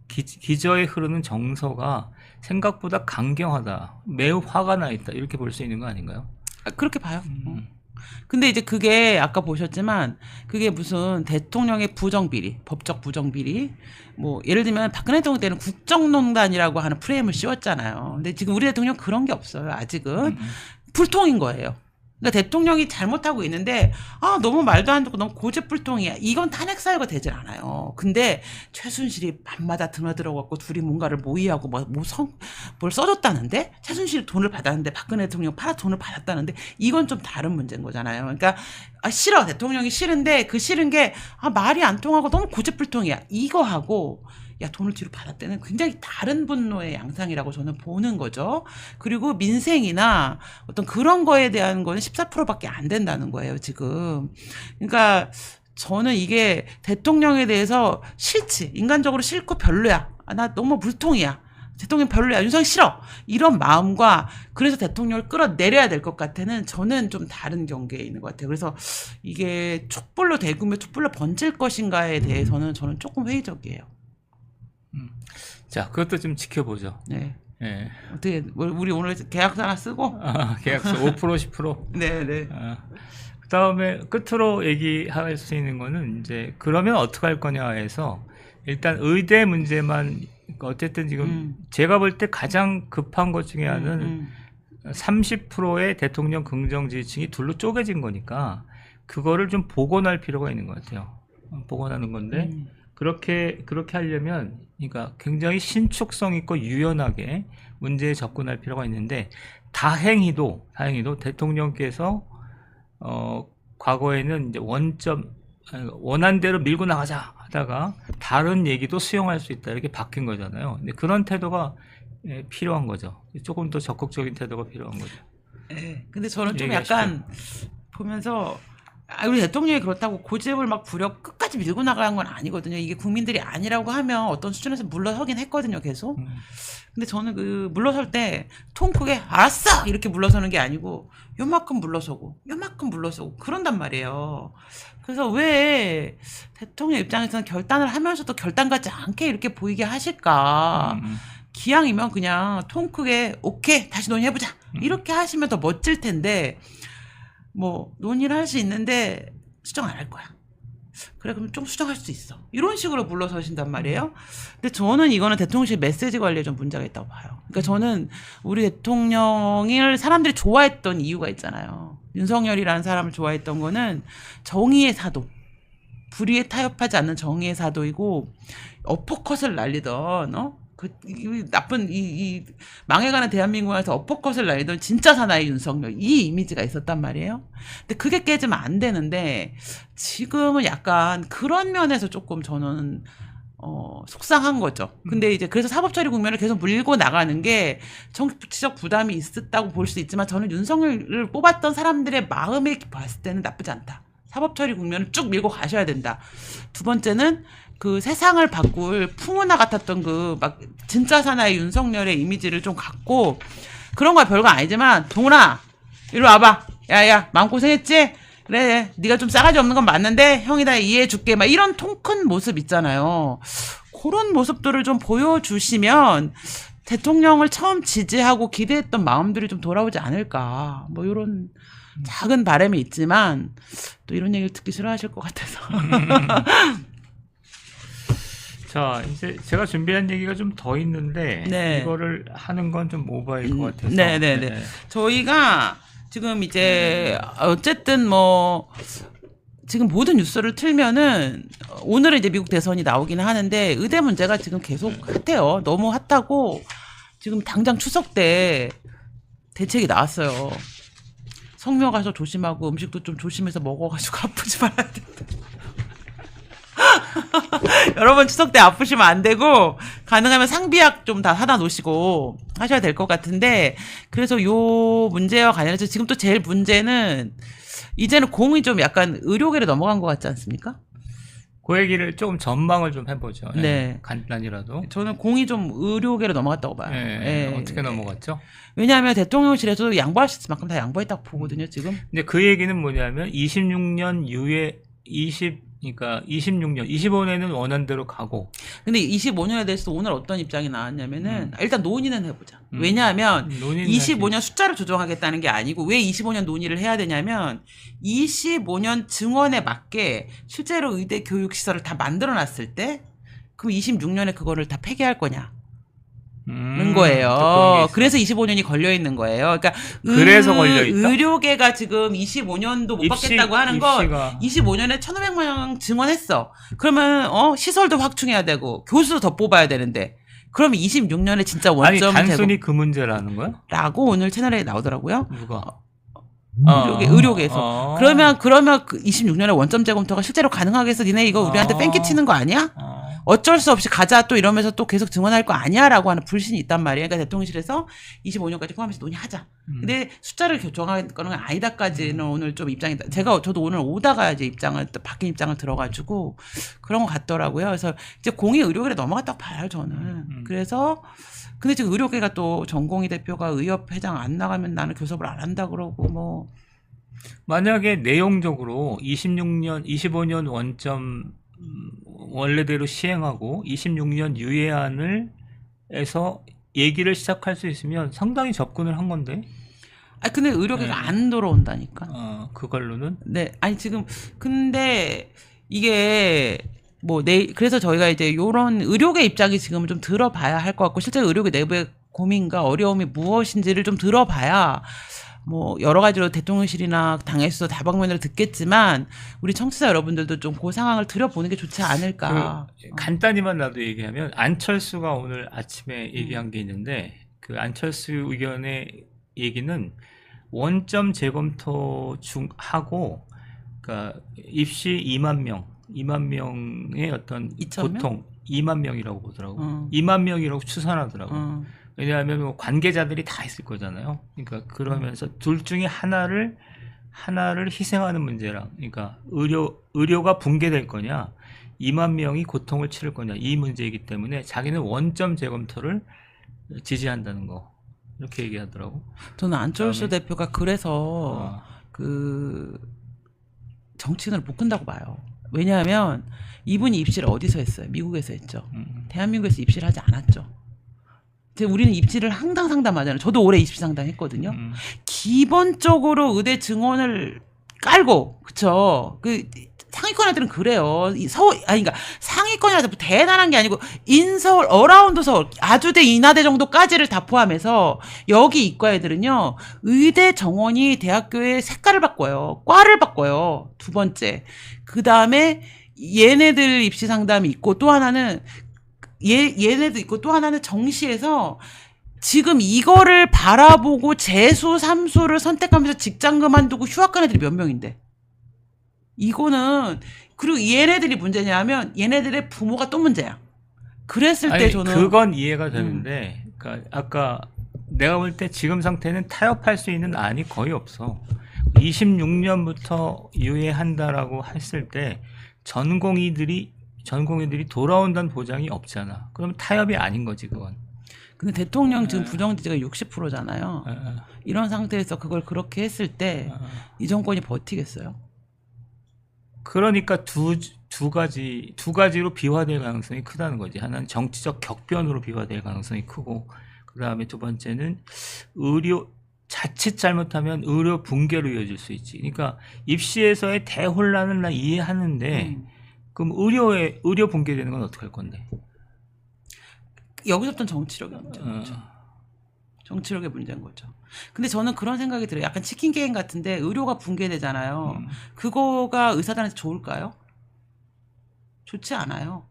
기저에 흐르는 정서가 생각보다 강경하다, 매우 화가 나 있다 이렇게 볼 수 있는 거 아닌가요? 그렇게 봐요. 근데 이제 그게 아까 보셨지만 그게 무슨 대통령의 부정비리, 법적 부정비리, 뭐 예를 들면 박근혜 대통령 때는 국정농단이라고 하는 프레임을 씌웠잖아요. 근데 지금 우리 대통령 그런 게 없어요. 아직은 불통인 거예요. 그러니까 대통령이 잘못하고 있는데 너무 말도 안 듣고 너무 고집불통이야. 이건 탄핵 사유가 되질 않아요. 근데 최순실이 밤마다 드나들어갖고 둘이 뭔가를 모의하고 뭘 써줬다는데 최순실이 돈을 받았는데 박근혜 대통령 돈을 받았다는데 이건 좀 다른 문제인 거잖아요. 그러니까 싫어. 대통령이 싫은데 그 싫은 게 말이 안 통하고 너무 고집불통이야. 이거하고 야 돈을 뒤로 받았다는 굉장히 다른 분노의 양상이라고 저는 보는 거죠. 그리고 민생이나 어떤 그런 거에 대한 거는 14%밖에 안 된다는 거예요 지금. 그러니까 저는 이게 대통령에 대해서 싫지, 인간적으로 싫고 별로야, 나 너무 물통이야, 대통령 별로야, 윤석열 싫어, 이런 마음과 그래서 대통령을 끌어내려야 될 것 같아는 저는 좀 다른 경계에 있는 것 같아요. 그래서 이게 촛불로 대규모 촛불로 번질 것인가에 대해서는 저는 조금 회의적이에요. 자, 그것도 좀 지켜보죠. 네. 네. 어떻게 우리 오늘 계약서 하나 쓰고? 계약서 5% 10%. 네. 그다음에 끝으로 얘기할 수 있는 거는 이제 그러면 어떻게 할 거냐에서 일단 의대 문제만 어쨌든 지금 제가 볼 때 가장 급한 것 중에 하나는 30%의 대통령 긍정 지지층이 둘로 쪼개진 거니까 그거를 좀 복원할 필요가 있는 것 같아요. 복원하는 건데. 그렇게 하려면, 그러니까 굉장히 신축성 있고 유연하게 문제에 접근할 필요가 있는데, 다행히도 대통령께서, 과거에는 이제 원한대로 밀고 나가자 하다가 다른 얘기도 수용할 수 있다 이렇게 바뀐 거잖아요. 근데 그런 태도가 필요한 거죠. 조금 더 적극적인 태도가 필요한 거죠. 네. 근데 저는 좀 얘기하시죠. 약간 보면서 우리 대통령이 그렇다고 고집을 막 부려 끝까지 밀고 나가는 건 아니거든요. 이게 국민들이 아니라고 하면 어떤 수준에서 물러서긴 했거든요, 계속. 근데 저는 그 물러설 때 통 크게 알았어 이렇게 물러서는 게 아니고 요만큼 물러서고 요만큼 물러서고 그런단 말이에요. 그래서 왜 대통령 입장에서는 결단을 하면서도 결단 같지 않게 이렇게 보이게 하실까? 기왕이면 그냥 통 크게 오케이 다시 논의해보자 이렇게 하시면 더 멋질 텐데 뭐 논의를 할 수 있는데 수정 안 할 거야. 그래 그럼 좀 수정할 수 있어. 이런 식으로 물러서신단 말이에요. 근데 저는 이거는 대통령실 메시지 관리에 좀 문제가 있다고 봐요. 그러니까 저는 우리 대통령을 사람들이 좋아했던 이유가 있잖아요. 윤석열이라는 사람을 좋아했던 거는 정의의 사도, 불의에 타협하지 않는 정의의 사도이고 어퍼컷을 날리던 이 나쁜 이 망해가는 대한민국에서 어퍼컷을 날리던 진짜 사나이 윤석열 이 이미지가 있었단 말이에요. 근데 그게 깨지면 안 되는데 지금은 약간 그런 면에서 조금 저는 속상한 거죠. 근데 이제 그래서 사법처리 국면을 계속 물고 나가는 게 정치적 부담이 있었다고 볼 수 있지만 저는 윤석열을 뽑았던 사람들의 마음에 봤을 때는 나쁘지 않다. 사법처리 국면을 쭉 밀고 가셔야 된다. 두 번째는 그 세상을 바꿀 풍운화 같았던 그 막 진짜 사나이 윤석열의 이미지를 좀 갖고 그런 거야 별거 아니지만 동훈아 이리 와봐. 야야 마음고생했지? 그래 네가 좀 싸가지 없는 건 맞는데 형이 다 이해해줄게 막 이런 통 큰 모습 있잖아요. 그런 모습들을 좀 보여주시면 대통령을 처음 지지하고 기대했던 마음들이 좀 돌아오지 않을까 뭐 이런 작은 바람이 있지만 또 이런 얘기를 듣기 싫어하실 것 같아서 자, 이제 제가 준비한 얘기가 좀 더 있는데 네. 이거를 하는 건 좀 오버일 것 같아서. 네네네. 네. 저희가 지금 이제 어쨌든 뭐 지금 모든 뉴스를 틀면은 오늘은 이제 미국 대선이 나오기는 하는데 의대 문제가 지금 계속 핫해요. 너무 핫하고 지금 당장 추석 때 대책이 나왔어요. 성묘 가서 조심하고 음식도 좀 조심해서 먹어가지고 아프지 말아야 된다. 여러분 추석 때 아프시면 안 되고 가능하면 상비약 좀 다 사다 놓으시고 하셔야 될 것 같은데 그래서 요 문제와 관련해서 지금 또 제일 문제는 이제는 공이 좀 약간 의료계로 넘어간 것 같지 않습니까? 그 얘기를 조금 전망을 좀 해보죠. 네. 네. 간단히라도. 저는 공이 좀 의료계로 넘어갔다고 봐요. 네. 어떻게 넘어갔죠? 왜냐하면 대통령실에서도 양보할 수 있을 만큼 다 양보했다고 보거든요, 지금. 근데 그 얘기는 뭐냐면 26년 이후에 그러니까 26년, 25년에는 원한대로 가고. 근데 25년에 대해서 오늘 어떤 입장이 나왔냐면은 일단 논의는 해보자. 왜냐하면 25년 숫자를 조정하겠다는 게 아니고 왜 25년 논의를 해야 되냐면 25년 증원에 맞게 실제로 의대 교육시설을 다 만들어놨을 때 그럼 26년에 그거를 다 폐기할 거냐. 는 거예요. 그래서 25년이 걸려 있는 거예요. 그러니까 그래서 걸려 있다. 의료계가 지금 25년도 못 받겠다고 하는 건 25년에 1,500만 명 증원했어. 그러면 시설도 확충해야 되고 교수도 더 뽑아야 되는데 그러면 26년에 진짜 원점 아니 단순히 그 문제라는 거야? 라고 오늘 채널에 나오더라고요. 누가? 의료계에서. 그러면 그 26년에 원점 재검토가 실제로 가능하게 해서 니네 이거 우리한테 뺑기치는 거 아니야? 어쩔 수 없이 가자 또 이러면서 또 계속 증언할 거 아니야 라고 하는 불신이 있단 말이에요. 그러니까 대통령실에서 25년까지 포함해서 논의하자. 근데 숫자를 결정할 거는 아니다까지는 오늘 좀 입장이, 저도 오늘 오다가 이제 바뀐 입장을 들어가지고 그런 것 같더라고요. 그래서 이제 공이 의료계에 넘어갔다고 봐요, 저는. 그래서 근데 지금 의료계가 또 전공의 대표가 의협 회장 안 나가면 나는 교섭을 안 한다 그러고 뭐. 만약에 내용적으로 25년 원점 원래대로 시행하고 26년 유예안을 해서 얘기를 시작할 수 있으면 상당히 접근을 한 건데. 근데 의료계가 안 돌아온다니까. 그걸로는? 네. 아니 지금 근데 이게 뭐 그래서 저희가 이제 요런 의료계 입장이 지금 좀 들어봐야 할 것 같고 실제 의료계 내부의 고민과 어려움이 무엇인지를 좀 들어봐야 뭐 여러 가지로 대통령실이나 당에서도 다방면으로 듣겠지만 우리 청취자 여러분들도 좀 그 상황을 들여보는 게 좋지 않을까. 간단히만 나도 얘기하면 안철수가 오늘 아침에 얘기한 게 있는데 그 안철수 의견의 얘기는 원점 재검토 하고 그러니까 입시 2만 명의 어떤 2,000명? 보통 2만 명이라고 보더라고. 2만 명이라고 추산하더라고. 왜냐하면 뭐 관계자들이 다 있을 거잖아요. 그러니까 그러면서 둘 중에 하나를 희생하는 문제랑, 그러니까 의료가 붕괴될 거냐, 2만 명이 고통을 치를 거냐, 이 문제이기 때문에 자기는 원점 재검토를 지지한다는 거, 이렇게 얘기하더라고. 저는 안철수 대표가 그래서 그 정치인을 못 끈다고 봐요. 왜냐하면 이분이 입시를 어디서 했어요? 미국에서 했죠. 대한민국에서 입시를 하지 않았죠. 우리는 입시를 항상 상담하잖아요. 저도 올해 입시 상담했거든요. 기본적으로 의대 증원을 깔고, 그쵸? 그 상위권 애들은 그래요. 그러니까 상위권 애들 대단한 게 아니고 인서울, 어라운드 서울, 아주대, 인하대 정도까지를 다 포함해서 여기 이과 애들은요, 의대 정원이 대학교의 색깔을 바꿔요. 과를 바꿔요. 두 번째. 그 다음에 얘네들 입시 상담이 있고, 또 하나는 얘네도 있고, 또 하나는 정시에서 지금 이거를 바라보고 재수, 삼수를 선택하면서 직장 그만두고 휴학 간 애들이 몇 명인데. 이거는, 그리고 얘네들이 문제냐면 얘네들의 부모가 또 문제야. 그랬을 때 저는. 그건 이해가 되는데, 그러니까 아까 내가 볼 때 지금 상태는 타협할 수 있는 안이 거의 없어. 26년부터 유예한다라고 했을 때 전공의들이 돌아온다는 보장이 없잖아. 그럼 타협이 아닌 거지, 그건. 근데 대통령 지금 부정지지가 60%잖아요. 이런 상태에서 그걸 그렇게 했을 때 이 정권이 버티겠어요? 그러니까 두 가지로 비화될 가능성이 크다는 거지. 하나는 정치적 격변으로 비화될 가능성이 크고, 그 다음에 두 번째는 자칫 잘못하면 의료 붕괴로 이어질 수 있지. 그러니까 입시에서의 대혼란을 난 이해하는데, 그럼 의료 붕괴되는 건 어떻게 할 건데? 여기서부터는 정치력의 문제인 거죠. 정치력의 문제인 거죠. 근데 저는 그런 생각이 들어요. 약간 치킨 게임 같은데 의료가 붕괴되잖아요. 그거가 의사들한테 좋을까요? 좋지 않아요.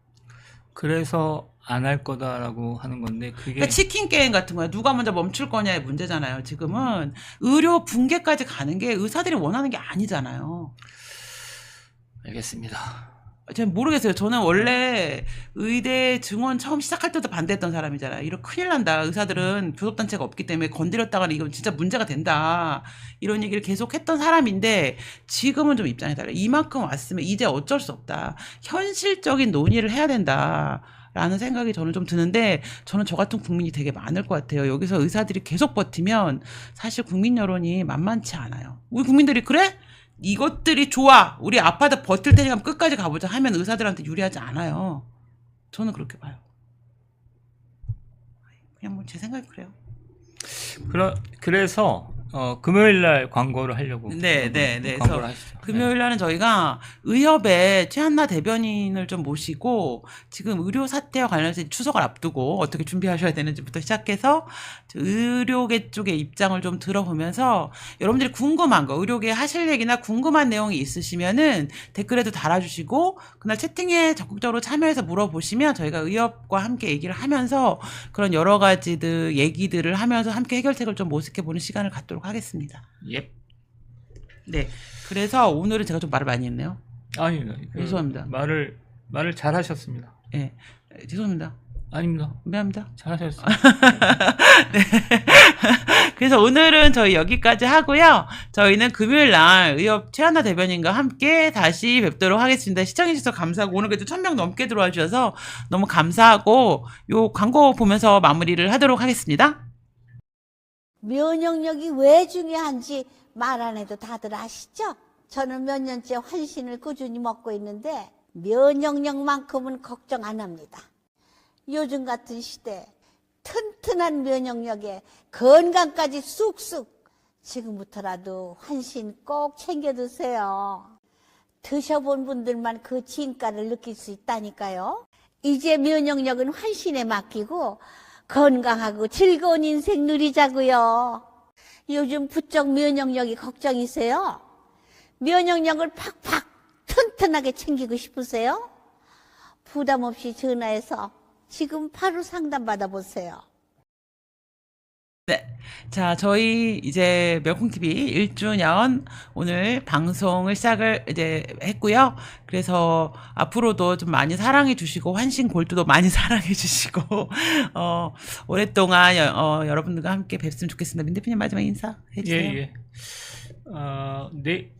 그래서 안 할 거다라고 하는 건데, 그게 그러니까 치킨 게임 같은 거야. 누가 먼저 멈출 거냐의 문제잖아요. 지금은 의료 붕괴까지 가는 게 의사들이 원하는 게 아니잖아요. 알겠습니다. 제가 모르겠어요. 저는 원래 의대 증원 처음 시작할 때도 반대했던 사람이잖아요. 이거 큰일 난다. 의사들은 교섭단체가 없기 때문에 건드렸다가는 이건 진짜 문제가 된다. 이런 얘기를 계속 했던 사람인데 지금은 좀 입장이 달라요. 이만큼 왔으면 이제 어쩔 수 없다. 현실적인 논의를 해야 된다. 라는 생각이 저는 좀 드는데 저는 저 같은 국민이 되게 많을 것 같아요. 여기서 의사들이 계속 버티면 사실 국민 여론이 만만치 않아요. 우리 국민들이 그래? 이것들이 좋아. 우리 아파도 버틸 테니까 끝까지 가보자 하면 의사들한테 유리하지 않아요. 저는 그렇게 봐요. 그냥 뭐 제 생각이 그래요. 그래서 금요일 날 광고를 하려고. 네. 광고를 하시죠. 금요일 날은 저희가 의협의 최한나 대변인을 좀 모시고 지금 의료 사태와 관련해서 추석을 앞두고 어떻게 준비하셔야 되는지부터 시작해서 의료계 쪽의 입장을 좀 들어보면서 여러분들이 궁금한 거, 의료계 하실 얘기나 궁금한 내용이 있으시면은 댓글에도 달아주시고 그날 채팅에 적극적으로 참여해서 물어보시면 저희가 의협과 함께 얘기를 하면서 그런 여러 가지들 얘기들을 하면서 함께 해결책을 좀 모색해보는 시간을 갖도록 하겠습니다. 예. 네. 그래서 오늘은 제가 좀 말을 많이 했네요. 아닙니다. 죄송합니다. 말을 잘 하셨습니다. 네. 죄송합니다. 아닙니다. 미안합니다. 잘하셨어요. 네. 그래서 오늘은 저희 여기까지 하고요. 저희는 금요일 날 의협 최한나 대변인과 함께 다시 뵙도록 하겠습니다. 시청해주셔서 감사하고 오늘 그래도 1000명 넘게 들어와 주셔서 너무 감사하고 요 광고 보면서 마무리를 하도록 하겠습니다. 면역력이 왜 중요한지 말 안 해도 다들 아시죠? 저는 몇 년째 환신을 꾸준히 먹고 있는데 면역력만큼은 걱정 안 합니다. 요즘 같은 시대 튼튼한 면역력에 건강까지 쑥쑥 지금부터라도 환신 꼭 챙겨 드세요. 드셔본 분들만 그 진가를 느낄 수 있다니까요. 이제 면역력은 환신에 맡기고 건강하고 즐거운 인생 누리자고요. 요즘 부쩍 면역력이 걱정이세요? 면역력을 팍팍 튼튼하게 챙기고 싶으세요? 부담 없이 전화해서 지금 바로 상담 받아보세요. 네. 자, 저희 이제 명콩TV 1주년 오늘 방송을 시작을 이제 했고요. 그래서 앞으로도 좀 많이 사랑해 주시고, 환신 골드도 많이 사랑해 주시고, 오랫동안 여러분들과 함께 뵙으면 좋겠습니다. 민 대표님 마지막 인사 해주세요. 예. 네.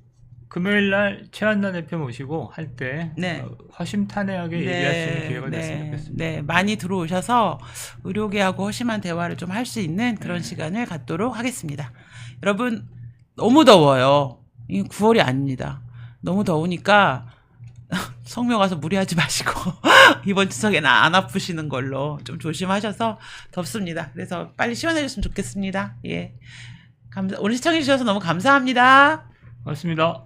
금요일 날 최한나 대표 모시고 할 때 네. 허심탄회하게 얘기할 수 있는 기회가 됐으면 좋겠습니다. 네, 많이 들어오셔서 의료계하고 허심한 대화를 좀 할 수 있는 그런 시간을 갖도록 하겠습니다. 여러분, 너무 더워요. 이게 9월이 아닙니다. 너무 더우니까 성묘 가서 무리하지 마시고 이번 추석에는 안 아프시는 걸로 좀 조심하셔서 덥습니다. 그래서 빨리 시원해졌으면 좋겠습니다. 예. 오늘 시청해주셔서 너무 감사합니다. 고맙습니다.